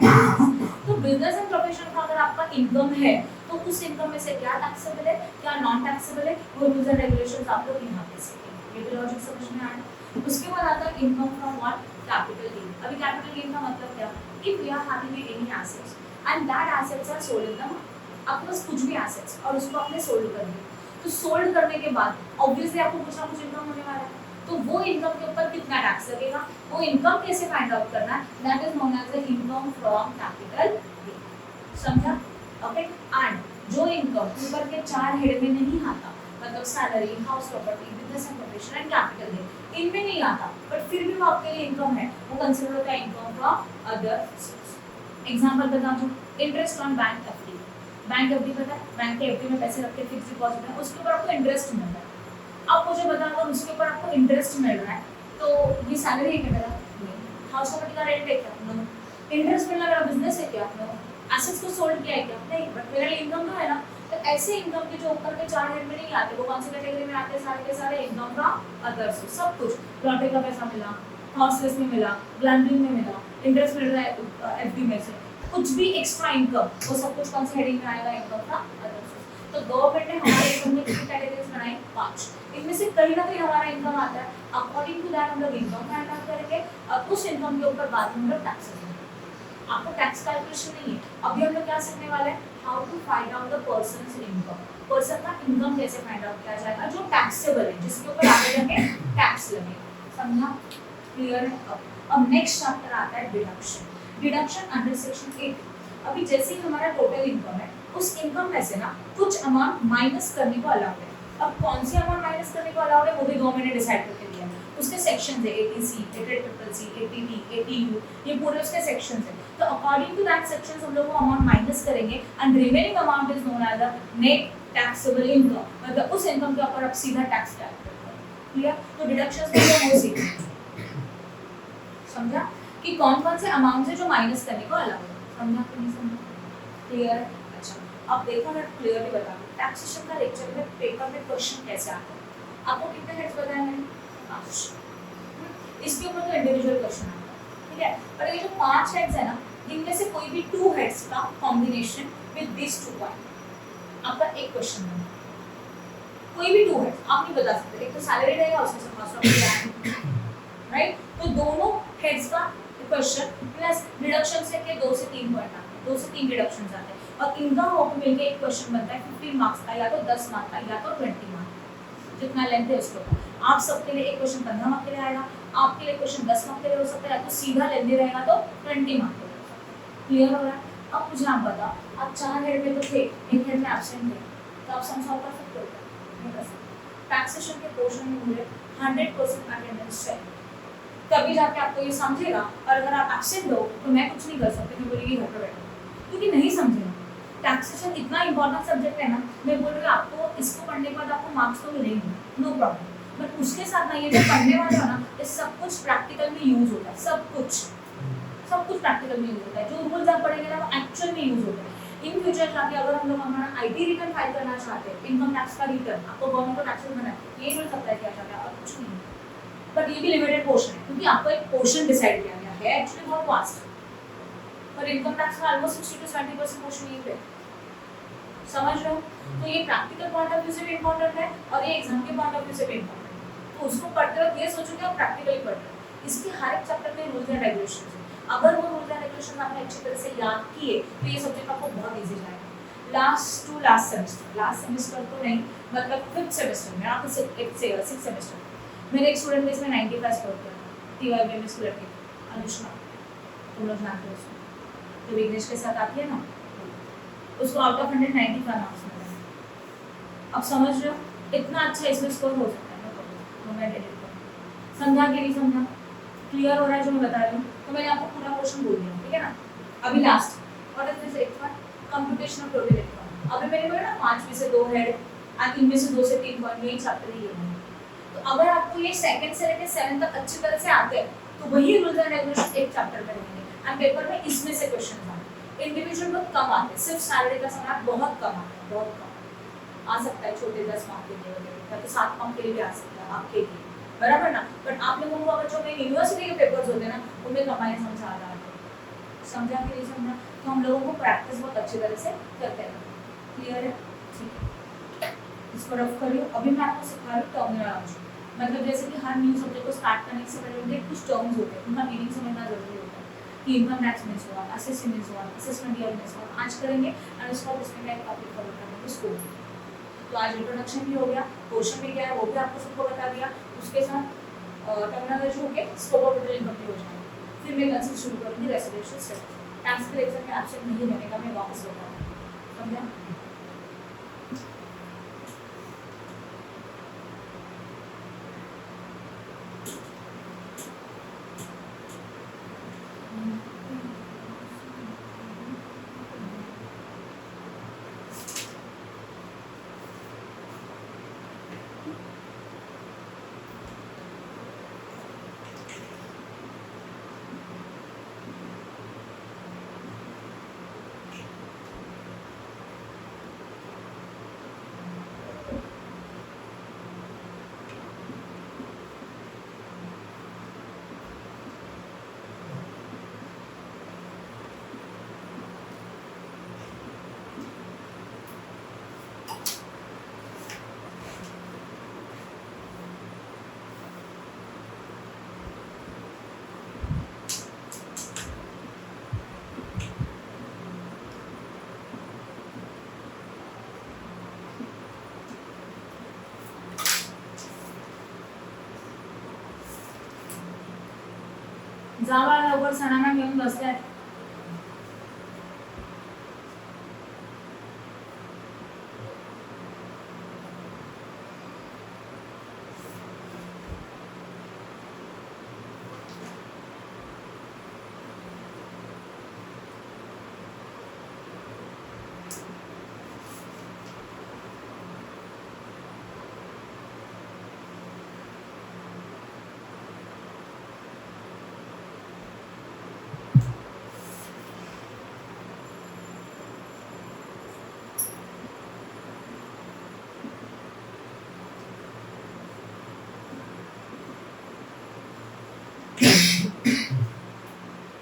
तो बिजनेस एंड प्रोफेशन का अगर आपका इनकम है तो उस इनकम में से क्या टैक्सेबल है, क्या नॉन टैक्सेबल है, वो रूल्स एंड रेगुलेशंस आप लोग यहाँ पे सीखेंगे। ये भी लॉजिक समझ में आया। उसके बाद आता है income from what? Capital gain. अभी कैपिटल गेन का मतलब क्या? If we are having any assets and that assets are sold in the market, आपके पास कुछ भी एसेट्स और उसको आपने सोल्ड कर दिया, तो सोल्ड करने के बाद ऑब्वियसली आपको कुछ ना कुछ इनकम होने वाला है, तो वो इनकम के ऊपर कितना टैक्स लगेगा, वो इनकम कैसे फाइंड आउट करना है? That is known as the income from capital gain. समझा? ओके। एंड जो इनकम ऊपर के 4 हेड में नहीं आता, मतलब salary, house property, business and profession and capital gain, इनमें नहीं आता, बट फिर भी वो आपके लिए इनकम है, वो कंसीडर होता है income from other source. Example बता दूं, interest on bank FD. Bank FD पता है? बैंक के एफडी में पैसे रख के फिक्स डिपॉजिट है, उसके ऊपर आपको इंटरेस्ट मिलता है। अब मुझे बता दो उसके ऊपर आपको इंटरेस्ट मिल रहा है, तो ये सैलरी है क्या मेरा? नहीं। हाउस प्रॉपर्टी का रेंट है क्या? नो। इंटरेस्ट मिलना मेरा बिजनेस है क्या? नो। एसेट्स को सोल्ड किया है क्या? नहीं। बट मेरा इनकम तो है ना। तो ऐसे इनकम के जो ऊपर के 4 हेड में नहीं आते, वो कौन सी कैटेगरी में आते हैं? सारे के सारे इनकम फ्रॉम अदर सोर्स। सब कुछ लॉटरी का पैसा मिला, हॉर्स में मिला, ग्लैम्बिंग में मिला, इंटरेस्ट मिल रहा है एफडी में से, कुछ भी एक्स्ट्रा इनकम, वो सब कुछ कौन सी हेडिंग में आएगा? Income from other source. तो गवर्नमेंट ने हमारे इनकम में कितनी कैटेगरीज बनाई? 5। इनमें से कहीं ना कहीं हमारा इनकम आता है, अकॉर्डिंग टू दैट हम लोग इनकम फाइंड आउट करेंगे और उस इनकम के ऊपर बाद में हम लोग टैक्स देंगे। आपको टैक्स कैलकुलेशन नहीं है, अभी हम लोग क्या सीखने वाले हैं? How to find out the persons income, person का इनकम कैसे फाइंड आउट किया जाएगा जो टैक्सेबल है, जिसके ऊपर आगे जाके टैक्स लगेगा। समझा? क्लियर है? अब नेक्स्ट चैप्टर आता है डिडक्शन। Deduction under section 8। अभी जैसे ही हमारा टोटल इनकम है, उस इनकम में से ना कुछ अमाउंट माइनस करने को अलाउड है। अब कौन सी अमाउंट माइनस करने को अलाउड है वो भी गवर्नमेंट ने डिसाइड करके दिया है। उसके सेक्शंस है 80C, 80CCC, 80D, 80U, ये पूरे उसके सेक्शंस है। तो अकॉर्डिंग टू दैट सेक्शंस हम लोग वो अमाउंट माइनस करेंगे and remaining amount is known as the net taxable income, मतलब उस इनकम के ऊपर आप सीधा टैक्स कैलकुलेट करोगे। क्लियर? तो डिडक्शंस में हम वो सीखेंगे। समझा कि कौन-कौन से अमाउंट है जो माइनस करने को अलाउड है? समझा कि नहीं समझा? क्लियर? अच्छा, अब देखो मैं क्लियरली बता दूं, टैक्सेशन का लेक्चर में पेपर में क्वेश्चन कैसे आता है। आपको कितने हेड्स बताए मैंने? 5। इसके ऊपर तो इंडिविजुअल क्वेश्चन आता है, ठीक है? पर ये जो 5 हेड्स है ना, इनमें से कोई भी 2 हेड्स का कॉम्बिनेशन विद दिस 2 पॉइंट आपका एक क्वेश्चन बनेगा। कोई भी 2 हेड्स आप नहीं बता सकते, एक तो सैलरी रहेगा, उसमें से कॉस्ट ऑफ लिविंग, राइट? तो दोनों हेड्स का क्वेश्चन प्लस डिडक्शन से के 2 से 3 पॉइंट आते हैं, 2 से 3 डिडक्शंस आते हैं और इनका होप मिलके एक क्वेश्चन बनता है 15 मार्क्स का, या तो 10 मार्क्स का, या तो 20 मार्क्स, जितना लेंथ है उसके ऊपर। आप सबके लिए एक क्वेश्चन 15 मार्क्स के लिए आएगा, आपके लिए क्वेश्चन 10 मार्क्स के लिए हो सकता है, या तो सीधा लेंथी रहेगा तो 20 मार्क्स के लिए हो सकता है। क्लियर हो रहा है? अब मुझे आप बताओ, आप 4 हेड में तो थे, एक हेड में एब्सेंट थे, तो आप सम सॉल्व कर सकते हो? नहीं कर सकते। टैक्सेशन के पोर्शन में मुझे 100% अटेंडेंस चाहिए, तभी जाके आपको ये समझेगा। और अगर आप एब्सेंट हो तो मैं कुछ नहीं कर सकती, मैं बोलेगी घर पर बैठो, क्योंकि नहीं समझेगा। टैक्सेशन इतना इंपॉर्टेंट सब्जेक्ट है ना, मैं बोल रही हूँ आपको इसको पढ़ने के बाद आपको मार्क्स तो मिलेंगे, नो प्रॉब्लम, बट उसके साथ ना ये जो पढ़ने वाले हो ना, ये सब कुछ प्रैक्टिकल में यूज होता है, सब कुछ प्रैक्टिकल में यूज होता है। जो रूल्स आप पढ़ेंगे ना वो एक्चुअल में यूज होते हैं। इन फ्यूचर जाके अगर हम लोग हमारा IT रिटर्न फाइल करना चाहते हैं, इनकम टैक्स का रिटर्न, आपको गवर्नमेंट को टैक्सेस देना है, ये रूल्स अप्लाई किया जाता है और कुछ नहीं। बट ये भी लिमिटेड पोर्शन है, क्योंकि आपको एक पोर्शन डिसाइड किया गया है, एक्चुअली बहुत वास्ट है। पर इनकम टैक्स का ऑलमोस्ट 60 to 70% पोर्शन यही है, समझ रहे हो? तो ये प्रैक्टिकल पॉइंट ऑफ व्यू से भी इंपॉर्टेंट है और ये एग्जाम के पॉइंट ऑफ व्यू से भी इंपॉर्टेंट है। तो उसको पढ़ते वक्त ये सोचो कि आप प्रैक्टिकली पढ़ रहे हो। इसके हर एक चैप्टर में रूल्स एंड रेगुलेशंस है, अगर वो रूल्स एंड रेगुलेशंस आपने अच्छी तरह से याद किए तो ये सब्जेक्ट आपको बहुत इजी जाएगा। लास्ट सेमेस्टर तो नहीं, मतलब 5th सेमेस्टर में, आप 6th सेमेस्टर मेरे एक स्टूडेंट ने इसमें 95 स्कोर किया, TYBMS की लड़की अनुष्का, तुम लोग जानते हो उसको, तो विघ्नेश के साथ आती है ना, उसको आउट ऑफ 190 का मार्क्स मिला। अब समझ रहे हो इतना अच्छा इसमें स्कोर हो सकता है ना। तो मैं डिलीट करूँ, समझा कि नहीं समझा, क्लियर हो रहा है जो मैं बता रही हूँ। तो मैंने आपको पूरा क्वेश्चन बोल दिया, ठीक है ना। अभी last what is this equal computational probability. अभी मैंने बोला ना 5 में से 2 हेड और इनमें से 2 से 3 पॉइंट, यही चैप्टर ही है। तो अगर आपको ये सेकंड से लेकर 7 तक अच्छी तरह से आते हैं तो वही रूल्स एंड रेगुलेशन एक चैप्टर में रहेंगे एंड पेपर में इसमें से क्वेश्चन आते हैं। इंडिविजुअल बहुत कम आते हैं, सिर्फ सैलरी का समय बहुत कम आता है, बहुत कम आ सकता है, छोटे 10 मार्क के लिए या तो 7 मार्क के लिए भी आ सकता है आपके लिए, बराबर ना। बट आप लोगों को अगर जो मैं यूनिवर्सिटी के पेपर्स होते हैं ना उनमें कमाई समझा रहा है, समझा कि नहीं समझा। तो हम लोगों को प्रैक्टिस बहुत अच्छी तरह से करते हैं, क्लियर है, ठीक है। इसको रफ करियो। अभी मैं आपको सिखा रही हूँ टर्मिनोलॉजी, मतलब जैसे कि हर न्यू सब्जेक्ट को स्टार्ट करने से पहले उनके कुछ टर्म्स होते हैं, उनका मीनिंग समझना जरूरी होता है कि income tax means what, assessing means what, assessment year means what. आज करेंगे एंड उसका उसमें एक टॉपिक कवर करेंगे उसको। तो आज इंट्रोडक्शन भी हो गया, क्वेश्चन भी क्या है वो भी आपको सबको बता दिया, उसके साथ टर्मिनोलॉजी हो के स्कोप ऑफ टोटल इनकम भी हो जाएगा। फिर मैं कल से शुरू करूँगी रेसिडेंशियल स्टडी। टैक्स के एग्जाम में एब्सेंट नहीं रहने का मैं वापस बता दूँ, समझा। जावा लवकर सणांना घेऊन बसल्यात.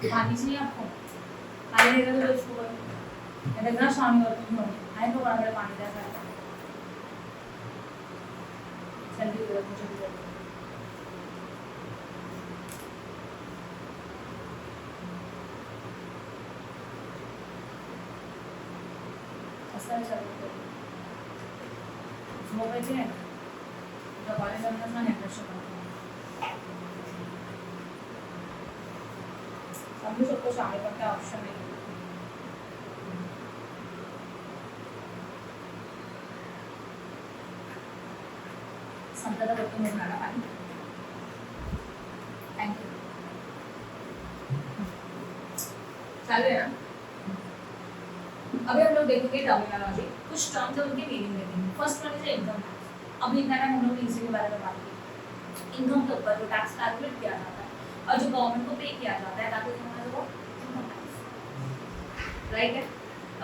पानी चाहिए आपको? पानी देगा तो उसको बोलो इतना शाम और तुम आए तो बड़ा पानी दे रहा है जल्दी करो मुझे भी असर चलो वो बैठे हैं दबाने करना ना है प्रेशर अभी सबको शामिल करके ऑप्शन नहीं संतरा करके मैं बनाना पानी थैंक यू चालू है ना। अभी हम लोग देखेंगे टर्मिनोलॉजी, कुछ टर्म्स है उनके मीनिंग देखेंगे। First one is income tax. अब इनका हम लोग ने इसी के बारे में बात की। इनकम के ऊपर जो टैक्स कैलकुलेट किया जाता है और जो गवर्नमेंट को पे किया जाता है ताकि हमारा वो इनकम टैक्स राइट है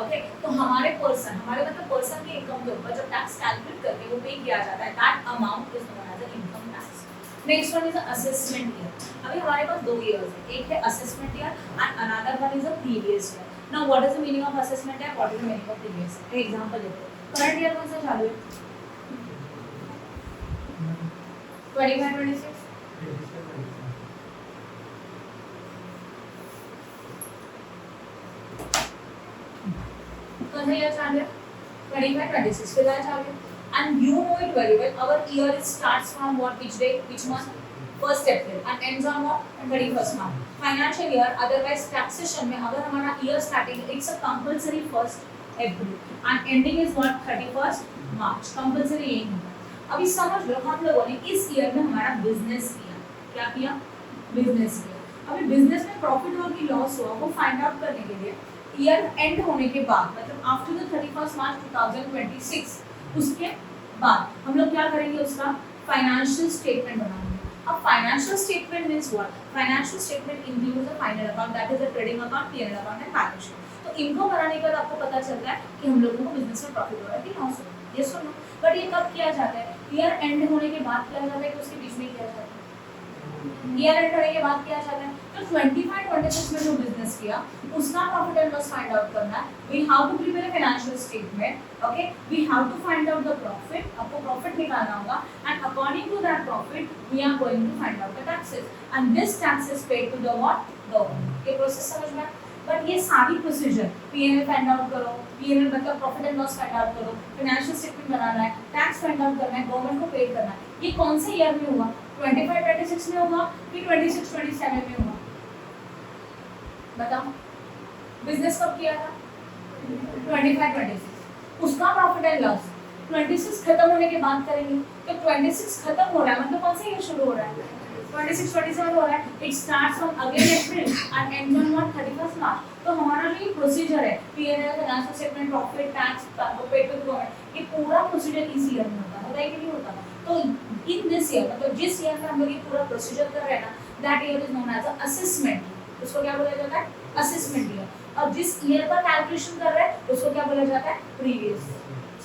ओके। तो हमारे मतलब पर्सन के इनकम के ऊपर जब टैक्स कैलकुलेट करके वो पे किया जाता है that amount is known as income tax. Next one is assessment year. अभी हमारे पास दो ईयर्स है, एक है assessment year and another one is a previous year. Now what is the meaning of assessment year, what is the meaning of previous year. Example देखो, करंट ईयर कौन सा चालू है 25 26 कौन सा ईयर चालू है 25 26 फिलहाल चालू है। and you know it very well, our year starts from what, which day, which month, 1st April and ends on what 31st March. Financial year otherwise taxation में अगर हमारा year starting it's a compulsory first April and ending is what 31st March. Compulsory यही होगा। अभी समझ लो हम लोगों ने इस ईयर में हमारा बिजनेस किया, क्या किया, बिजनेस किया। अभी बिजनेस में प्रॉफिट हुआ कि लॉस हुआ वो फाइंड आउट करने के लिए ईयर एंड होने के बाद मतलब आफ्टर द 31st मार्च 2026 उसके बाद हम लोग क्या करेंगे, उसका फाइनेंशियल स्टेटमेंट बनाएंगे। अब financial statement means what, financial statement includes a final account that is a trading account, PNL account and balance sheet. तो इनको बनाने के बाद आपको पता चलता है कि हम लोगों को बिजनेस में प्रॉफिट हो रहा है कि लॉस हो रहा है, यस और नो। बट ये कब किया जाता है, ईयर एंड होने के बाद किया जाता है कि उसके बीच में किया जाता है, ईयर एंड होने के बाद किया जाता है। तो 25-26 में जो बिजनेस किया उसका profit and loss find out करना है। We have to prepare a financial statement, okay, we have to find out the profit, आपको प्रॉफिट निकालना होगा and according to that profit we are going to find out the taxes and this tax is paid to the what, government. ये प्रोसेस समझ में। बट ये सारी प्रोसीजर पीएनएल फाइंड आउट करो, पीएनएल मतलब profit and loss find out करो, फाइनेंशियल स्टेटमेंट बनाना है, टैक्स फाइंड आउट करना है, गवर्नमेंट को पे करना है, ये कौन से ईयर में हुआ, 25-26 में होगा कि 26-27 में होगा, बताओ। बिजनेस कब किया था, 25-26, उसका प्रॉफिट एंड लॉस 26 खत्म होने के बाद करेंगे। तो 26 खत्म हो रहा है मतलब कौन सा ईयर शुरू हो रहा है, 26-27 हो रहा है। It starts from again April and ends on what 31st March. तो हमारा जो ये प्रोसीजर है PNL, financial statement, profit, tax, paid to government, ये पूरा प्रोसीजर इस ईयर में होता है कि नहीं होता। तो इन दिस ईयर मतलब जिस ईयर में हम लोग ये पूरा प्रोसीजर कर रहे हैं ना, that year is known as a assessment. उसको क्या बोला जाता है, असेसमेंट ईयर। और जिस ईयर का कैलकुलेशन कर रहे हैं उसको क्या बोला जाता है, प्रीवियस।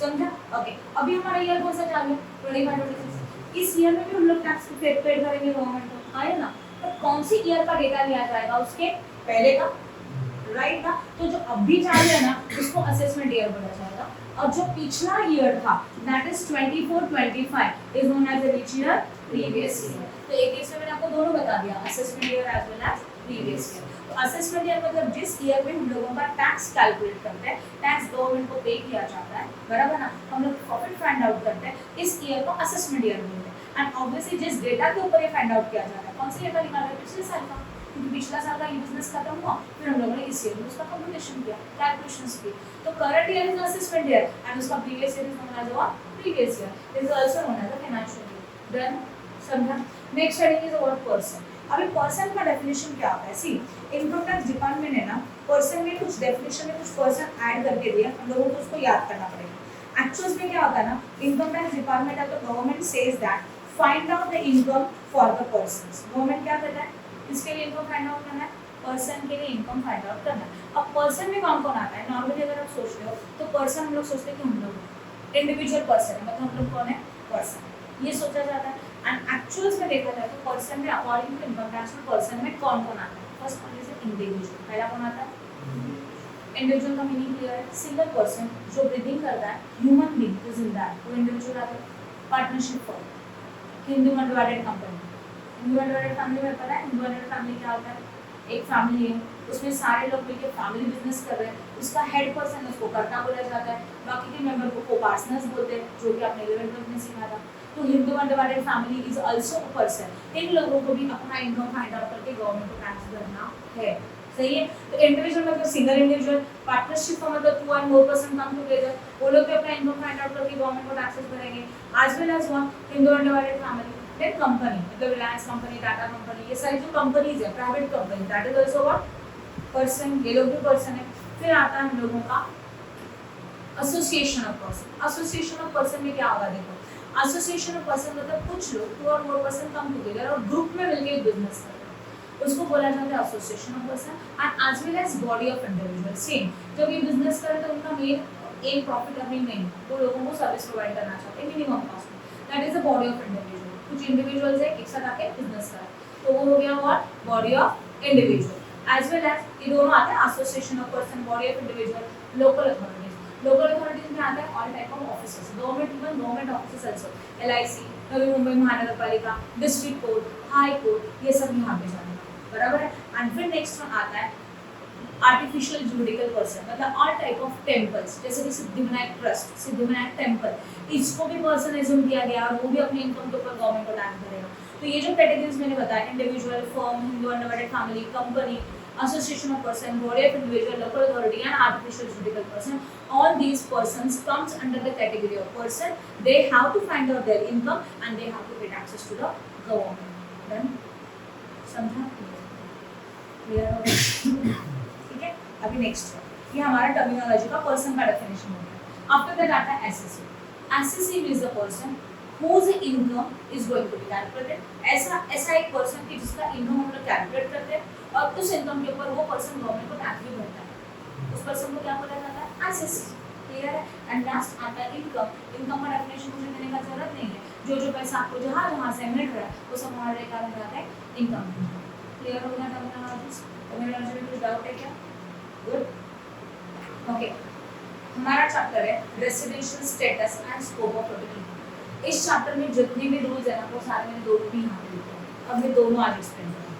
समझा, ओके। अभी हमारा ईयर कौन सा चालू है, 25-26। इस ईयर में भी हम लोग टैक्स पेड करेंगे गवर्नमेंट को, आया ना। तो कौन सी ईयर का डेटा लिया जाएगा, उसके पहले का, राइट ना। तो जो अभी चालू है ना उसको असेसमेंट ईयर बोला जाएगा। और जो पिछला ईयर था that is 24-25 is known as which year, previous year. तो एक केस में मैंने आपको दोनों बता दिया, assessment year as well as previous year. तो असेसमेंट ईयर मतलब जिस ईयर में हम लोगों का टैक्स कैलकुलेट करते हैं, टैक्स गवर्नमेंट को पे किया जाता है, बराबर ना, हम लोग प्रॉफिट फाइंड आउट करते हैं, इस ईयर को असेसमेंट ईयर बोलते हैं। एंड ऑब्वियसली जिस डेटा के ऊपर ये फाइंड आउट किया जाता है, कौन सी डेटा निकाला है, पिछले साल का, क्योंकि पिछला साल का ये बिजनेस खत्म हुआ, फिर हम लोगों ने इस ईयर में उसका कंप्यूटेशन किया, कैलकुलेशंस की। तो current year is assessment year and उसका previous year is known as what, previous year. This is also known as a financial year. Then समझा। Next heading is about person. अभी पर्सन का डेफिनेशन क्या होता है, सी इनकम टैक्स डिपार्टमेंट है ना, पर्सन में कुछ डेफिनेशन में कुछ पर्सन ऐड करके दिया, हम लोगों को उसको याद करना पड़ेगा। एक्चुअल्स में क्या होता है ना, income tax department of the government says that find out the income for the persons. Government क्या करता है, इसके लिए इनकम फाइंड आउट करना है, पर्सन के लिए इनकम फाइंड आउट करना है। अब पर्सन में कौन कौन आता है, नॉर्मली अगर आप सोचते हो तो पर्सन हम लोग सोचते हैं कि हम लोग इंडिविजुअल पर्सन है, मतलब हम लोग कौन है, पर्सन, ये सोचा जाता है। एंड एक्चुअल्स में देखा जाए तो पर्सन में अकॉर्डिंग टू इनकम टैक्स में पर्सन में कौन कौन आता है। First one is individual. पहला कौन आता है, इंडिविजुअल का मीनिंग क्लियर है, सिंगल पर्सन जो ब्रीदिंग करता है, ह्यूमन बीइंग जो जिंदा है, वो इंडिविजुअल आता है। Partnership form, Hindu undivided company, Hindu undivided family में पता है हिंदू अनडिवाइडेड फैमिली क्या होता है, एक फैमिली है उसमें सारे लोग मिलकर फैमिली बिजनेस कर रहे हैं, उसका हेड पर्सन उसको कर्ता बोला जाता है, बाकी के मेंबर को को-पार्टनर्स बोलते हैं, जो कि आपने 11th में सीखा था। तो Hindu undivided family is also a person. इन लोगों को भी अपना इनकम फाइंड आउट करके गवर्नमेंट को टैक्स भरना है, सही है। तो इंडिविजुअल मतलब सिंगल इंडिविजुअल, पार्टनरशिप का मतलब 2 और मोर पर्सन कम टुगेदर, वो लोग भी अपना इनकम फाइंड आउट करके गवर्नमेंट को टैक्सेस भरेंगे। As well as one Hindu undivided family. Then company मतलब रिलायंस कंपनी, टाटा कंपनी, ये सारी जो कंपनीज है private company, that is also what, person, ये लोग भी पर्सन है। फिर आता है हम लोगों का association of person. Association of person में क्या होगा, देखो एसोसिएशन ऑफ पर्सन मतलब कुछ लोग 2 और मोर पर्सन कम टुगेदर और ग्रुप में मिलकर बिजनेस कर रहे हैं, उसको बोला जाता है association of person. And as well as body of individual, same जब ये बिजनेस कर रहे तो उनका मेन एम प्रॉफिट अर्निंग नहीं, वो लोगों को सर्विस प्रोवाइड करना चाहते हैं मिनिमम कॉस्ट में, that is the body of individual. कुछ इंडिविजुअल्स है एक साथ आके बिजनेस कर रहे हैं, तो वो हो गया what, body of individual. As well as ये दोनों आते हैं association of person, body of individual, local authorities. Local authorities में आता है all type of offices, government, even government offices also, LIC, Navi Mumbai Mahanagar Palika, district court, high court, ये सब यहाँ पे जाने बराबर है। एंड फिर नेक्स्ट वन आता है आर्टिफिशियल जुडिकल पर्सन, मतलब ऑल टाइप ऑफ टेम्पल्स, जैसे कि सिद्धिविनायक ट्रस्ट, सिद्धिविनायक टेम्पल, इसको भी पर्सनलिज्म किया गया और वो भी अपने इनकम के ऊपर गवर्नमेंट को टैक्स भरेगा। तो ये जो कैटेगरीज मैंने बताया, individual, firm, Hindu undivided family, company, association of person, body of individual, local authority and artificial juridical person. All these persons comes under the category of person. They have to find out their income and they have to get access to the government. Then समझा? Clear हो गया? ठीक है? अभी next है, ये हमारा terminology का person का definition हो गया. After that आता है assessee. Assessee is the person whose income is going to be calculated. ऐसा एक person की जिसका income हम लोग calculate करते हैं और उस income के ऊपर वो person government को tax भी भरता है. उस पर्सन को क्या बोला जाता है? एसेसी. क्लियर है? एंड लास्ट आता है इनकम. इनकम का डेफिनेशन मुझे देने का जरूरत नहीं है. जो पैसा आपको जहाँ से मिल रहा है वो सब हमारे क्या बन जाता है? इनकम. क्लियर हो गया टर्मिनोलॉजी में कुछ डाउट है क्या? गुड. ओके, हमारा चैप्टर है residential status and scope of protection. इस चैप्टर में जितने भी रूल्स है ना वो सारे मैंने दोनों भी यहाँ पे लिखे हैं. अब मैं दोनों आज एक्सप्लेन करूँगी.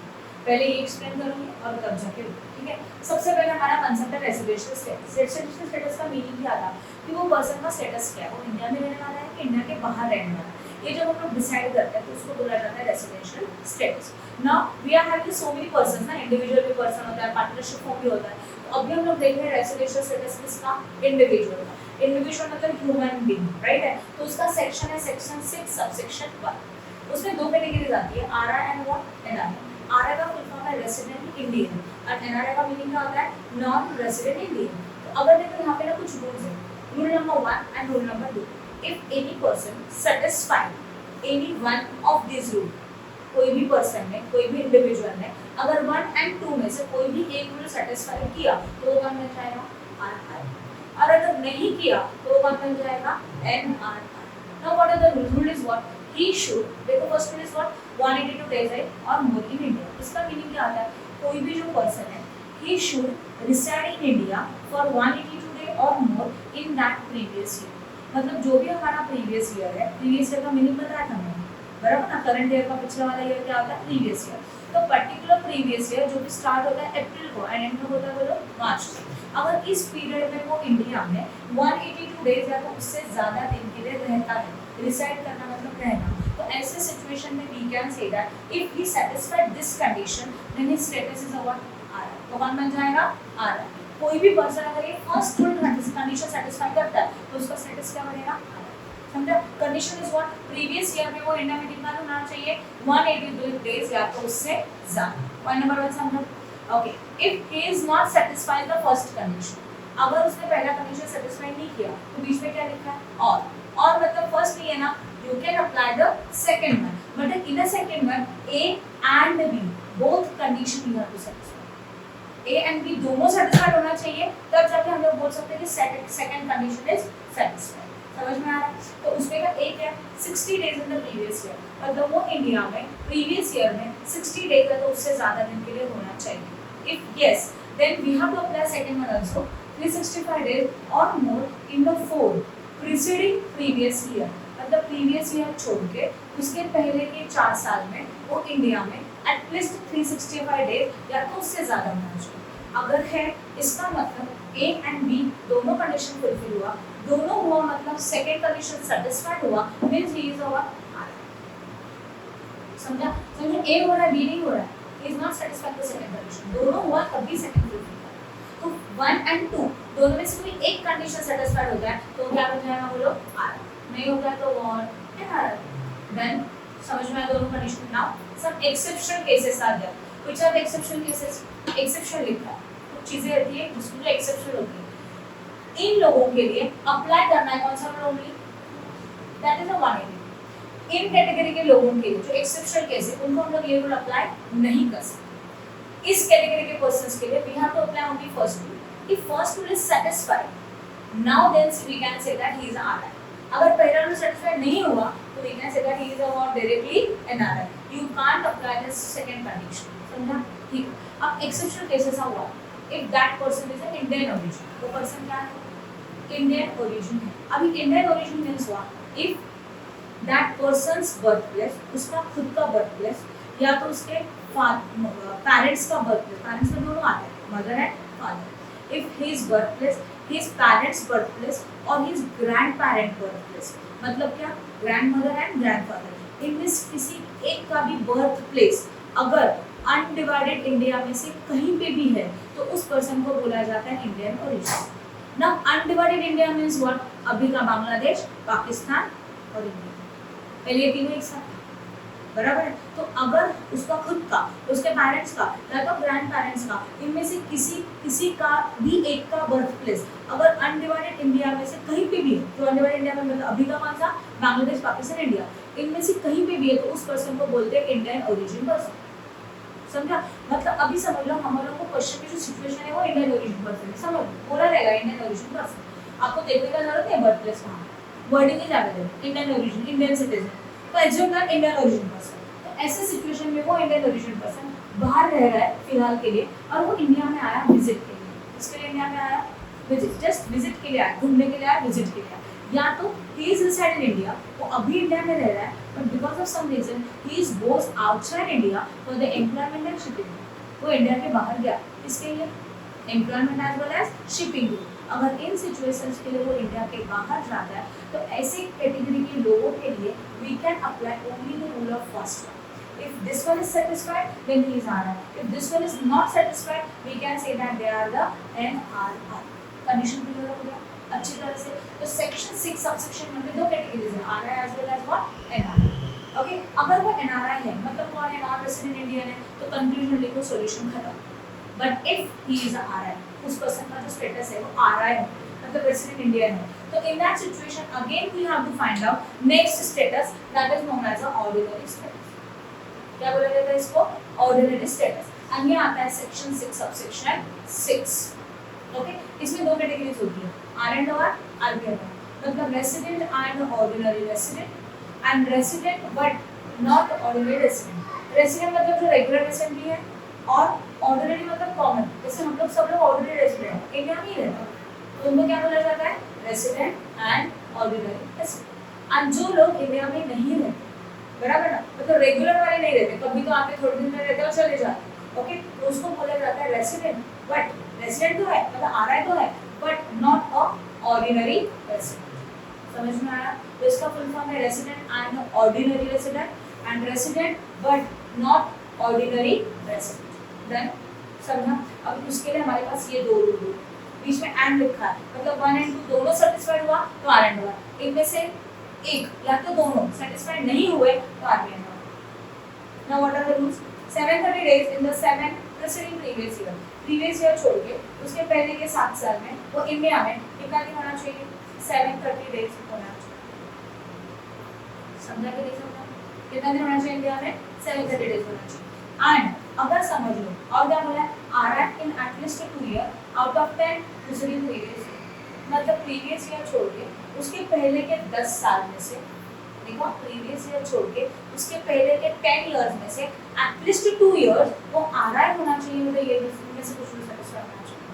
पहले ये एक्सप्लेन करूँगी और तब जाके, ठीक है? सबसे पहले हमारा कंसेप्ट है रेसिडेंशियल स्टेटस. रेसिडेंशियल स्टेटस का मीनिंग क्या था कि वो पर्सन का स्टेटस क्या है, वो इंडिया में रहने वाला है कि इंडिया के बाहर रहने वाला है. ये जब हम लोग डिसाइड करते हैं तो उसको बोला जाता है residential status. Now we are having so many persons ना, इंडिविजुअल भी पर्सन होता है, पार्टनरशिप फॉर्म भी होता है. तो अभी हम लोग देख रहे हैं रेसिडेंशियल स्टेटस किसका? इंडिविजुअल का. इंडिविजुअल मतलब ह्यूमन बीइंग, राइट है? तो उसका सेक्शन है सेक्शन 6 सबसेक्शन 1. उसमें दो कैटेगरीज आती है, RI and what? NRI. RI का फुल फॉर्म है रेसिडेंट इंडियन और एनआरआई का मीनिंग क्या होता है? Non resident Indian. तो अगर देखो यहाँ पे ना कुछ रूल्स है. Rule number 1 and rule number 2. If any person satisfied any one of this rule, कोई भी पर्सन ने, कोई भी इंडिविजुअल ने अगर 1 and 2 में से कोई भी एक रूल सेटिस्फाई किया तो वो कौन बन जाएगा? आरआई. और अगर नहीं किया तो वो कौन बन जाएगा? NRI. Now what are the rule? Rule is what? He should, देखो first rule is what? 182 days है और मोर इन इंडिया. इसका मीनिंग क्या आता है? कोई भी जो पर्सन है, he should reside in India for 182 days or more in that previous year. मतलब जो भी हमारा प्रीवियस ईयर है, प्रीवियस ईयर का मीनिंग बताया था मैंने, बराबर ना? करंट ईयर का पिछला वाला ईयर क्या होता है? Previous year. तो पर्टिकुलर प्रीवियस ईयर जो भी स्टार्ट होता है अप्रैल को एंड एंड होता है बोलो मार्च को. अगर इस पीरियड में वो इंडिया में 182 डेज या तो उससे ज्यादा दिन के लिए रहता है, रिसाइड करना मतलब रहना, तो ऐसे सिचुएशन में we can say that if he satisfied this condition then his status is what? RI. तो कौन बन जाएगा? आरआई. कोई भी पर्सन अगर ये फर्स्ट फुल कंडीशन सैटिस्फाई करता है तो उसका स्टेटस क्या बनेगा? समझा? Condition is what? Previous year में वो इंडिया में कितना होना चाहिए? 182 डेज या तो उससे ज्यादा. पॉइंट नंबर 1 समझो. Okay, if he is not satisfied the first condition, अगर उसने पहला कंडीशन सैटिस्फाई नहीं किया तो बीच में क्या लिखा है? और मतलब फर्स्ट नहीं है ना, you can apply the second one, but in the second one A and B both condition you have to satisfy. A and B दोनों satisfied होना चाहिए, तब जाके हम लोग बोल सकते हैं कि second condition is satisfied. समझ में आ रहा है? तो उसमें का एक है 60 days in the previous year, मतलब वो इंडिया में previous year में 60 days है तो उससे ज़्यादा दिन के लिए होना चाहिए. If yes, then we have to apply second one also, 365 days or more in the 4 preceding previous year. मतलब प्रीवियस ईयर छोड़ के उसके पहले के 4 साल में वो इंडिया में एटलीस्ट 365 डेज या तो उससे ज़्यादा होना चाहिए. अगर है, इसका मतलब ए एंड बी दोनों कंडीशन फुलफिल हुआ, दोनों हुआ मतलब सेकेंड कंडीशन सेटिस्फाइड हुआ, means he is our RI. समझा? समझो, ए हो रहा है, बी नहीं हो रहा है, he is not satisfied the second condition. दोनों हुआ तभी सेकेंड फुलफिल हुआ. तो 1 and 2 दोनों में से कोई एक कंडीशन सेटिस्फाइड होता है तो क्या बन जाएगा बोलो? आरआई. नहीं होगा तो व्हाट? एनआरआई. देन समझ में आया दोनों condition. Now some exceptional cases आ गया. Which are the exceptional cases? Exception लिखा है, कुछ चीजें रहती है जिसमें एक्सेप्शन होती है. इन लोगों के लिए अप्लाई करना है कौन सा rule only? That is a 180. In category के लोगों के लिए जो एक्सेप्शनल केस है उनको हम लोग ये रूल अप्लाई नहीं कर सकते. इस कैटेगरी के पर्संस के लिए we have to apply only first rule. If first rule is satisfied now then we can say that he is RI. अगर पहला रूल सेटिस्फाइड नहीं हुआ तो we can say that he is or directly NRI. You can't apply this second condition. समझा? ठीक. अब exceptional cases are what? If that person is an Indian origin, वो पर्सन क्या है? इंडियन ओरिजिन है. अभी Indian origin means what? If that persons birth place, उसका खुद का बर्थ प्लेस या तो उसके पेरेंट्स का बर्थ प्लेस, पेरेंट्स में दोनों आते हैं, mother and father. If his birth place, his parents birth place और his grand parent birth place, मतलब क्या? Grand mother and grand father, इनमें किसी एक का भी बर्थ प्लेस अगर अनडिवाइडेड इंडिया में से कहीं पे भी है तो उस पर्सन को बोला जाता है Indian origin. Now undivided India means what, अभी का बांग्लादेश, पाकिस्तान और इंडिया, पहले ये तीनों एक साथ, बराबर है। तो अगर उसका खुद का, उसके पेरेंट्स का या तो ग्रैंड पेरेंट्स का, इनमें से किसी का भी एक का बर्थ प्लेस अगर अनडिवाइडेड इंडिया में से कहीं पे भी है, तो अनडिवाइडेड इंडिया में मतलब अभी का कौन सा, बांग्लादेश, पाकिस्तान, इंडिया, इनमें से कहीं पे भी है तो उस पर्सन को बोलते हैं इंडियन ओरिजिन पर्सन। समझा? मतलब अभी समझ लो हम लोगों को क्वेश्चन की जो सिचुएशन है वो इंडियन ओरिजिन पर्सन है, समझ बोला रहेगा इंडियन ओरिजिन पर्सन, आपको देखने का जरूरत है बर्थ प्लेस कहाँ, wording is available, Indian origin, Indian citizen, तो assume that Indian origin person. तो ऐसे सिचुएशन में वो इंडियन ओरिजिन पर्सन बाहर रह रहा है फिलहाल के लिए और वो इंडिया में आया विजिट के लिए, इसके लिए इंडिया में आया विजिट, जस्ट विजिट के लिए आया, घूमने के लिए आया, विजिट के लिए आया, या तो he is inside in India, वो अभी इंडिया में रह रहा है but because of some reason he is goes outside India for the employment and shipping, वो इंडिया के बाहर गया इसके लिए employment as well as shipping. अगर इन सिचुएशंस के लिए वो इंडिया के बाहर जाता है तो ऐसे कैटेगरी के लोगों के लिए we can apply only the rule of first one. If this one is satisfied, then he is RI. If this one is not satisfied, we can say that they are the NRI. Condition clear हो गया अच्छी तरह से। तो सेक्शन 6 सबसेक्शन में दो कैटेगरीज है, RI as well as what NRI। Okay, अगर वो NRI है मतलब कौन है, नॉन रेसिडेंट इंडियन है, तो कंक्लूजन लिखो, सॉल्यूशन खत्म। But if he is RI, उस पर्सन का जो स्टेटस है वो RI है मतलब रेसिडेंट इंडियन है, तो in that situation again we have to find out next status that is known as a ordinary status. क्या बोला जाता है इसको, ऑर्डिनरी स्टेटस। एंड ये आता है सेक्शन 6 सबसेक्शन 6। ओके, इसमें दो कैटेगरीज होती है, R and R, R B R, मतलब resident and ordinary resident and resident but not ordinary resident. Resident मतलब जो रेगुलर रेसिडेंट भी है और ऑर्डिनरी मतलब कॉमन, जैसे हम लोग सब लोग ऑर्डिनरी रेसिडेंट हैं, इंडिया में ही रहते हैं, तो उनको क्या बोला जाता है, resident and ordinary resident. And जो लोग इंडिया में नहीं रहते, बराबर ना, मतलब रेगुलर वाले नहीं रहते, कभी तो आके थोड़े दिन में रहते और चले जाते, ओके, तो उसको बोला जाता है रेसिडेंट, बट रेसिडेंट तो है मतलब आरआई तो है but not a ordinary resident. समझ में आया? तो इसका फुल फॉर्म है resident and ordinary resident and resident but not ordinary resident. Then समझा? अब उसके लिए हमारे पास ये दो रूल, बीच में एंड लिखा है, मतलब 1 and 2 दोनों सेटिस्फाइड हुआ तो आर एंड हुआ, इनमें से एक या तो दोनों सेटिस्फाइड नहीं हुए तो आर बी एंड हुआ। Now what are the rules? 730 days in the 7 preceding previous year छोड़ के उसके पहले के 7 साल में वो इंडिया में कितना दिन होना चाहिए? 730 डेज होना चाहिए। समझा कि नहीं समझा? कितना दिन होना चाहिए इंडिया में? 730 डेज होना चाहिए। एंड अगर समझ लो और क्या बोला है, R in at least 2 year out of 10 preceding previous year, मतलब प्रीवियस ईयर छोड़ के उसके पहले के 10 साल में से, देखो प्रीवियस ईयर छोड़ के उसके पहले के 10 इयर्स में से एटलीस्ट 2 इयर्स वो आरआई होना चाहिए, मतलब ये में से कुछ सेटिस्फाई होना चाहिए।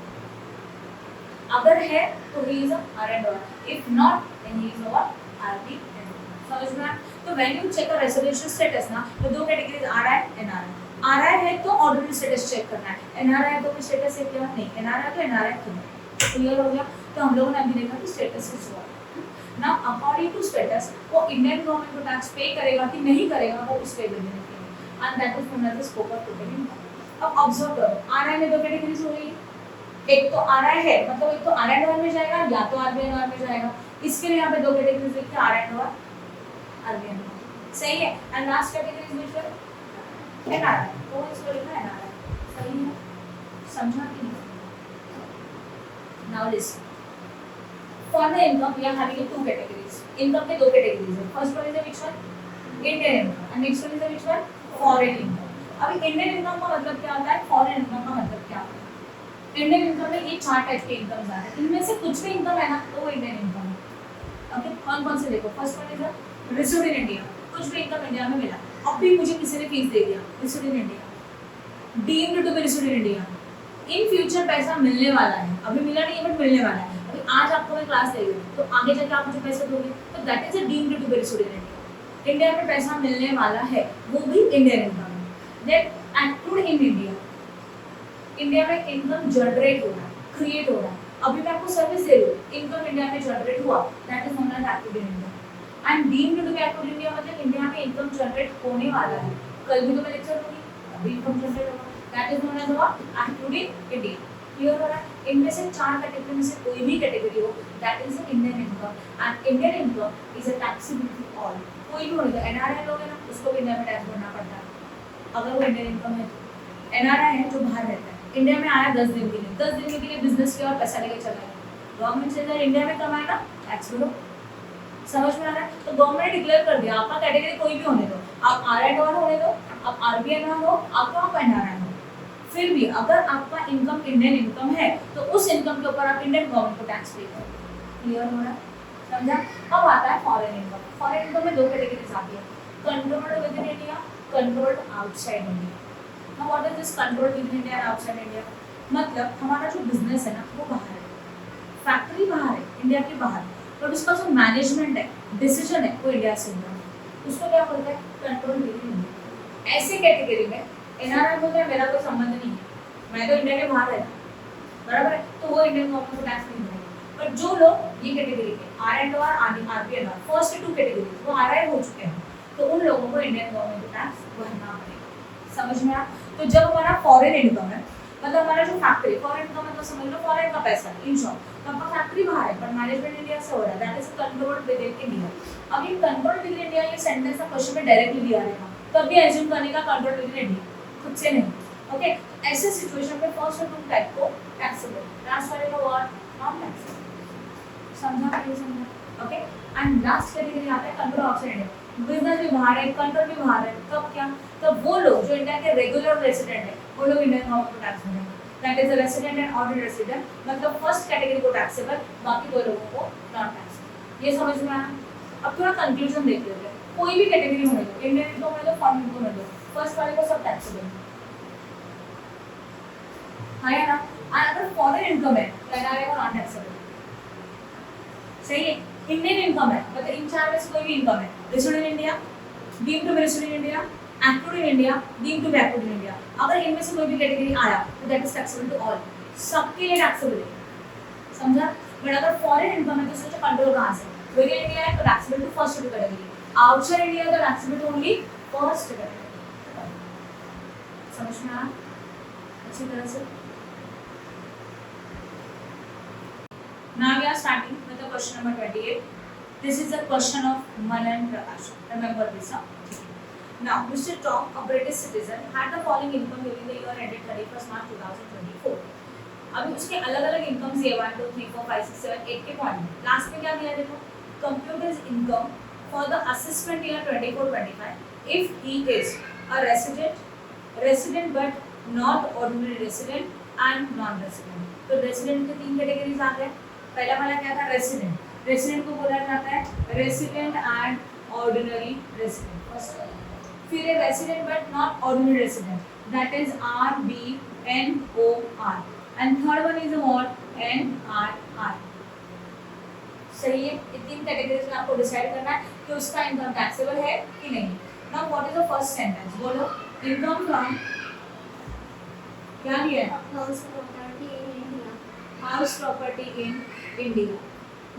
अगर है तो he is R and R, if not then he is what R B and. समझ में? तो when you check a residential status ना, तो दो categories RI and RI. RI है तो ऑर्डिनरी स्टेटस चेक करना है, एनआरआई है तो कोई स्टेटस है क्या? नहीं, एनआरआई तो एनआरआई है। क्लियर हो गया? तो हम लोगों ने अभी देखा कि status is what. Now according to status वो इंडियन गवर्नमेंट को टैक्स पे करेगा कि नहीं करेगा वो इस पे डिपेंड करेगा, and that is known as the scope of total income. अब ऑब्जर्व करो, आरआई में दो कैटेगरीज हो गई, एक तो आरआई है मतलब एक तो आर एंड आर में जाएगा या तो आरबीआई में जाएगा, इसके लिए यहाँ पे दो कैटेगरीज लिखते हैं, आर एंड आर, आरबीआई। सही है? And last category is which NRI, तो इसको लिखना है एनआरआई। सही है? समझा कि नहीं? Now listen, for the income we are having two categories, income के दो categories है, first one is which one? Indian income and next one is which one? Foreign income। अभी Indian income का मतलब क्या होता है, foreign income का मतलब क्या होता है? Indian income में ये 4 टाइप के इनकम्स आ रहे हैं, इनमें से कुछ भी इनकम है ना तो वो इंडियन इनकम है। ओके, कौन कौन से देखो, first one is received in India, कुछ भी इनकम इंडिया में मिला, अब भी मुझे किसी ने फीस दे दिया, received in India, deemed to be received in India, in future पैसा मिलने वाला है, अभी मिला नहीं है बट मिलने वाला है, अभी आज आपको मैं क्लास ले रही हूँ तो आगे जाके आप मुझे पैसे दोगे, तो that is a deemed to be received in India. India में पैसा मिलने वाला है, वो भी इंडियन इनकम है। Then accrued in India, India में इनकम जनरेट हो रहा है, क्रिएट हो रहा है, अभी मैं आपको सर्विस दे रही हूँ, इनकम इंडिया में जनरेट हुआ, that is known as accrued in India. And deemed to be accrued India मतलब इंडिया में इनकम जनरेट होने वाला है, कल भी तो मैं लेक्चर दूंगी, भी इनकम जनरेट होगा, that is known as what, excluding India. Clear हो रहा है? इनमें से 4 कैटेगरी में से कोई भी कैटेगरी हो, that is Indian income, and Indian income is a taxable to all. कोई भी होगा, एनआरआई लोग है ना, उसको भी इंडिया में टैक्स भरना पड़ता है अगर वो इंडियन इनकम है तो। एनआरआई है जो बाहर रहता है, इंडिया में आया 10 दिन के लिए, 10 दिन के लिए बिजनेस किया और पैसा लेके चला गया, गवर्नमेंट से अगर इंडिया में कमाएगा टैक्स भरो। समझ में आ रहा है? तो गवर्नमेंट ने डिक्लेयर कर दिया आपका कैटेगरी कोई भी होने दो, आप आरआई होने दो, आप आरबीएन हो, आपका एनआरआई हो, फिर भी अगर आपका इनकम इंडियन इनकम है तो उस इनकम के ऊपर आप इंडियन गवर्नमेंट को टैक्स पे करो। क्लियर हो रहा है? समझा? अब आता है फॉरेन इनकम। फॉरेन इनकम में 2 कैटेगरीज आती है, controlled with in India, controlled outside India. Now what is this controlled with in India and outside India? मतलब हमारा जो बिजनेस है ना वो बाहर है, फैक्ट्री बाहर है, इंडिया के बाहर, बट उसका जो मैनेजमेंट है, डिसीजन है, वो इंडिया से हुआ है। उसको क्या बोलते हैं? Control with in India. ऐसे कैटेगरी में एनआरआई बोलते हैं मेरा कोई संबंध नहीं है, मैं तो इंडिया के बाहर रहता, बराबर है, तो वो इंडियन गवर्नमेंट को टैक्स नहीं देंगे। पर जो लोग ये कैटेगरी के R and R, RBN, first 2 category वो आरआई हो चुके हैं, तो उन लोगों को इंडियन गवर्नमेंट को टैक्स भरना पड़ेगा। समझ में आया? तो जब हमारा फॉरेन इनकम है, मतलब हमारा जो फैक्ट्री, फॉरेन इनकम मतलब समझ लो फॉरेन का पैसा है, इन शॉर्ट, तो आपका फैक्ट्री बाहर है, पर मैनेजमेंट इंडिया से हो रहा है, that is controlled with in India. अब ये कंट्रोल्ड विद इन इंडिया ये सेंटेंस का क्वेश्चन में डायरेक्टली दिया रहेगा, कभी एज्यूम करने का कंट्रोल्ड विद इन इंडिया खुद से नहीं। ओके, ऐसे सिचुएशन में फर्स्ट और 2 टाइप को टैक्सेबल, लास्ट वाले को और नॉन टैक्सेबल। समझा कि नहीं समझा? ओके, एंड लास्ट कैटेगरी आता है कंट्रोल आउटसाइड इंडिया। बिजनेस भी बाहर है, कंट्रोल भी बाहर है, तब क्या? तब वो लोग जो इंडिया के रेगुलर रेसिडेंट है, वो लोग इंडियन गवर्नमेंट को टैक्स देंगे, that is a resident and ordinary resident, मतलब फर्स्ट कैटेगरी को टैक्सेबल, बाकी 2 लोगों को नॉन टैक्सेबल। ये समझ में आया? अब थोड़ा कंक्लूजन देख लेते हैं। कोई भी कैटेगरी होने दो, इंडियन इनकम होने दो, फॉरेन इनकम होने दो, फर्स्ट वाले को सब टैक्सेबल है ना? और अगर फॉरेन इनकम है तो एनआरआई को नॉन टैक्सेबल। सही है? इंडियन इनकम है मतलब इन 4 में से कोई भी इनकम है, resident in India, deemed to be resident in India, active in India, deemed to be active in India, अगर इनमें से कोई भी कैटेगरी आया तो that is taxable to all, सबके लिए टैक्सेबल है। समझा? बट अगर फॉरेन इनकम है तो सोचो कंट्रोल कहां से? विद इन इंडिया है तो taxable to first category, outside India तो taxable to only first category. समझ में आया अच्छी तरह से? Now we are starting with the question number 28. This is a question of Manan Prakash. Remember this, huh? Now, Mr. Tom, a British citizen, had the following income during the year ended 31st March 2024. अभी उसके अलग-अलग इनकम्स दिए 1 2 3 4 5 6 7 8 के पॉइंट। लास्ट में क्या दिया देखो? Compute his income for the assessment year 24-25 if he is a resident but not ordinary resident and non-resident. तो रेसिडेंट के 3 कैटेगरीज आ गए। पहला वाला क्या था? रेसिडेंट। रेसिडेंट को बोला जाता है resident and ordinary resident, first वाला। फिर है resident but not ordinary resident, that is RBNOR, and third one is what? NRR। सही है? ये 3 कैटेगरीज में आपको डिसाइड करना है कि उसका इनकम टैक्सेबल है कि नहीं। Now what is the first sentence? बोलो। इनकम फ्रॉम क्या लिया है? House property in India.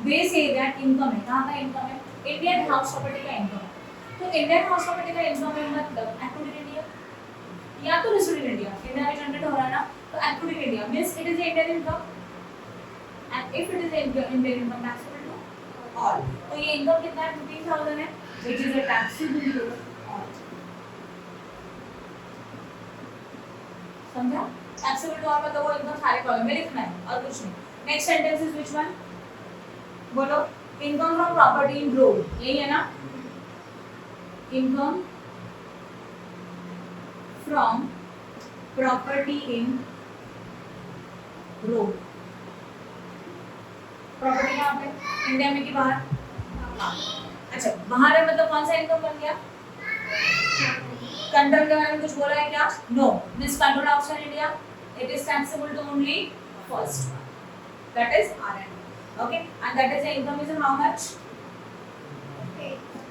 They say that income है, कहाँ का इनकम है? इंडियन हाउस प्रॉपर्टी का इनकम है। तो इंडियन हाउस प्रॉपर्टी का इनकम है मतलब एक्टिव इन इंडिया या तो रेसिडेंट इंडिया, इंडिया में जनरेट हो रहा है ना, तो active in India means it is Indian income, and if it is Indian income taxable to all. तो ये इनकम कितना है? 15,000 है, which is a taxable to all. समझा? टैक्सेबल टू ऑल मतलब वो इनकम सारे कॉलम में लिखना है और कुछ नहीं। Next sentence is which one? बोलो। Income from property in road, यही है ना? Income from property in road. Property कहाँ पे? इंडिया में कि बाहर? अच्छा, बाहर है मतलब कौन सा इनकम बन गया? कंट्रोल के बारे में कुछ बोला है क्या? No, this control outside India, it is taxable to only first one, that is R&D. Okay, and that is the income is how much?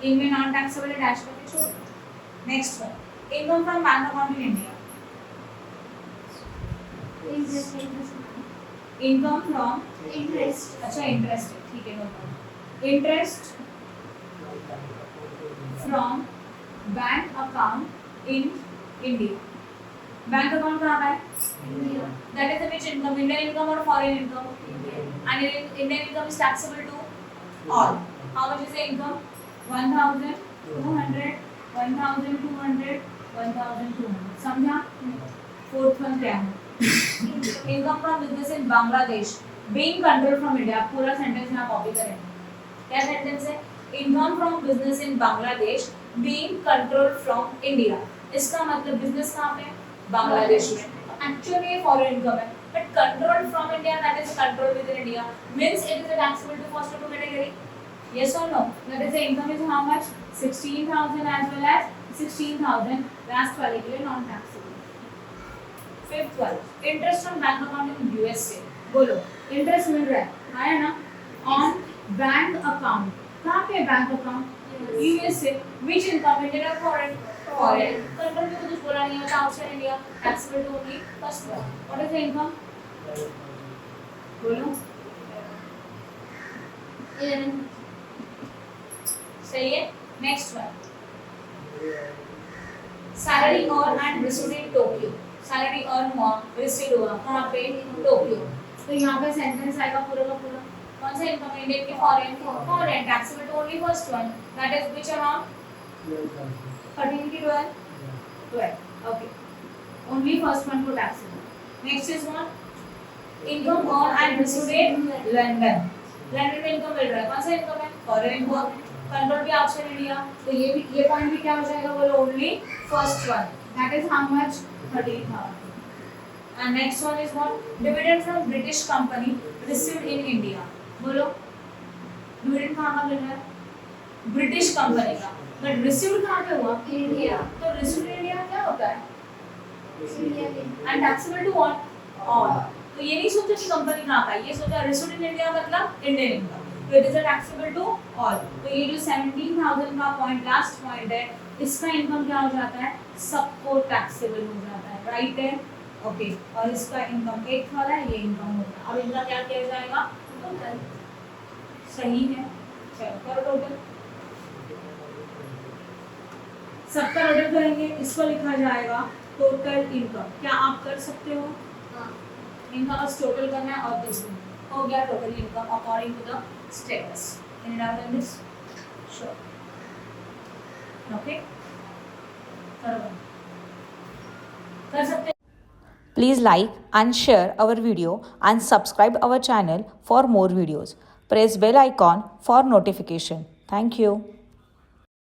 इनमें नॉन टैक्सेबल है, डैश करके छोड़। Next one, income from bank account in India. Income from interest. अच्छा, इंटरेस्ट, ठीक है, no problem. Interest from bank account in India. Bank account कहाँ का है? That is the which income, Indian income और foreign income? And Indian income is taxable to all. How much is the income? 1200, 1200, 1200. समझा? फोर्थ वन क्या है? Income from business in Bangladesh being control from India. पूरा सेंटेंस यहाँ कॉपी करेंगे. क्या सेंटेंस है? Income from business in Bangladesh being control from India. इसका मतलब बिजनेस कहाँ पे? बांग्लादेश में. एक्चुअली ये फॉरेन इनकम है, but control from India, that is control with in India, means it is taxable to first two category. Yes or no? That is the income is how much? 16,000 as well as 16,000. Last वाले के लिए non taxable. Fifth one, interest on bank account in USA. बोलो, interest मिल रहा है, आया ना? On bank account. कहाँ पे bank account? USA. Which income? Indian or foreign? Foreign. Control में तो कुछ बोला नहीं है, outside India. Taxable to only first one. What is the income? बोलो. 11. सही है. Next one, salary earn and received in Tokyo. Salary earn हुआ, रिसीव्ड हुआ कहाँ पे? टोक्यो. तो यहाँ पे सेंटेंस आएगा पूरा का पूरा. कौन सा इनकम? इंडियन के foreign? Foreign. Taxable to only first one, that is which amount? 13 की 12. ओके, ओनली फर्स्ट वन को taxable. Next is what? Income earn and received in London. London में इनकम मिल रहा है, कौन सा इनकम है? Foreign income. कंट्रोल भी आउटसाइड इंडिया, तो ये पॉइंट भी क्या हो जाएगा? बोलो, only first one, that is how much? 13,000. And next one is what? Dividend from British company received in India. बोलो, डिविडेंड कहाँ का मिल रहा है? ब्रिटिश कंपनी का, बट रिसीव्ड कहाँ पे हुआ? इंडिया. तो रिसीव्ड इन इंडिया क्या होता है? And taxable to what? All. तो ये नहीं सोचा कि कंपनी कहाँ का है, ये सोचा रिसीव्ड इन इंडिया मतलब इंडियन इनकम. तो it is taxable to all. तो ये जो 17,000 का पॉइंट लास्ट पॉइंट है, इसका इनकम क्या हो जाता है? सबको टैक्सेबल हो जाता है. राइट है? ओके. और इसका इनकम एक वाला है, ये इनकम होता है. अब इनका क्या किया जाएगा? टोटल. सही है. चलो करो टोटल. सबका टोटल करेंगे, इसको लिखा जाएगा टोटल इनकम. क्या आप कर सकते हो? इनका बस टोटल करना है और दिस हो गया total income according to the status. Any doubt in this? Sure. Okay. कर सकते. Please like and share our video and subscribe our channel for more videos. Press bell icon for notification. Thank you.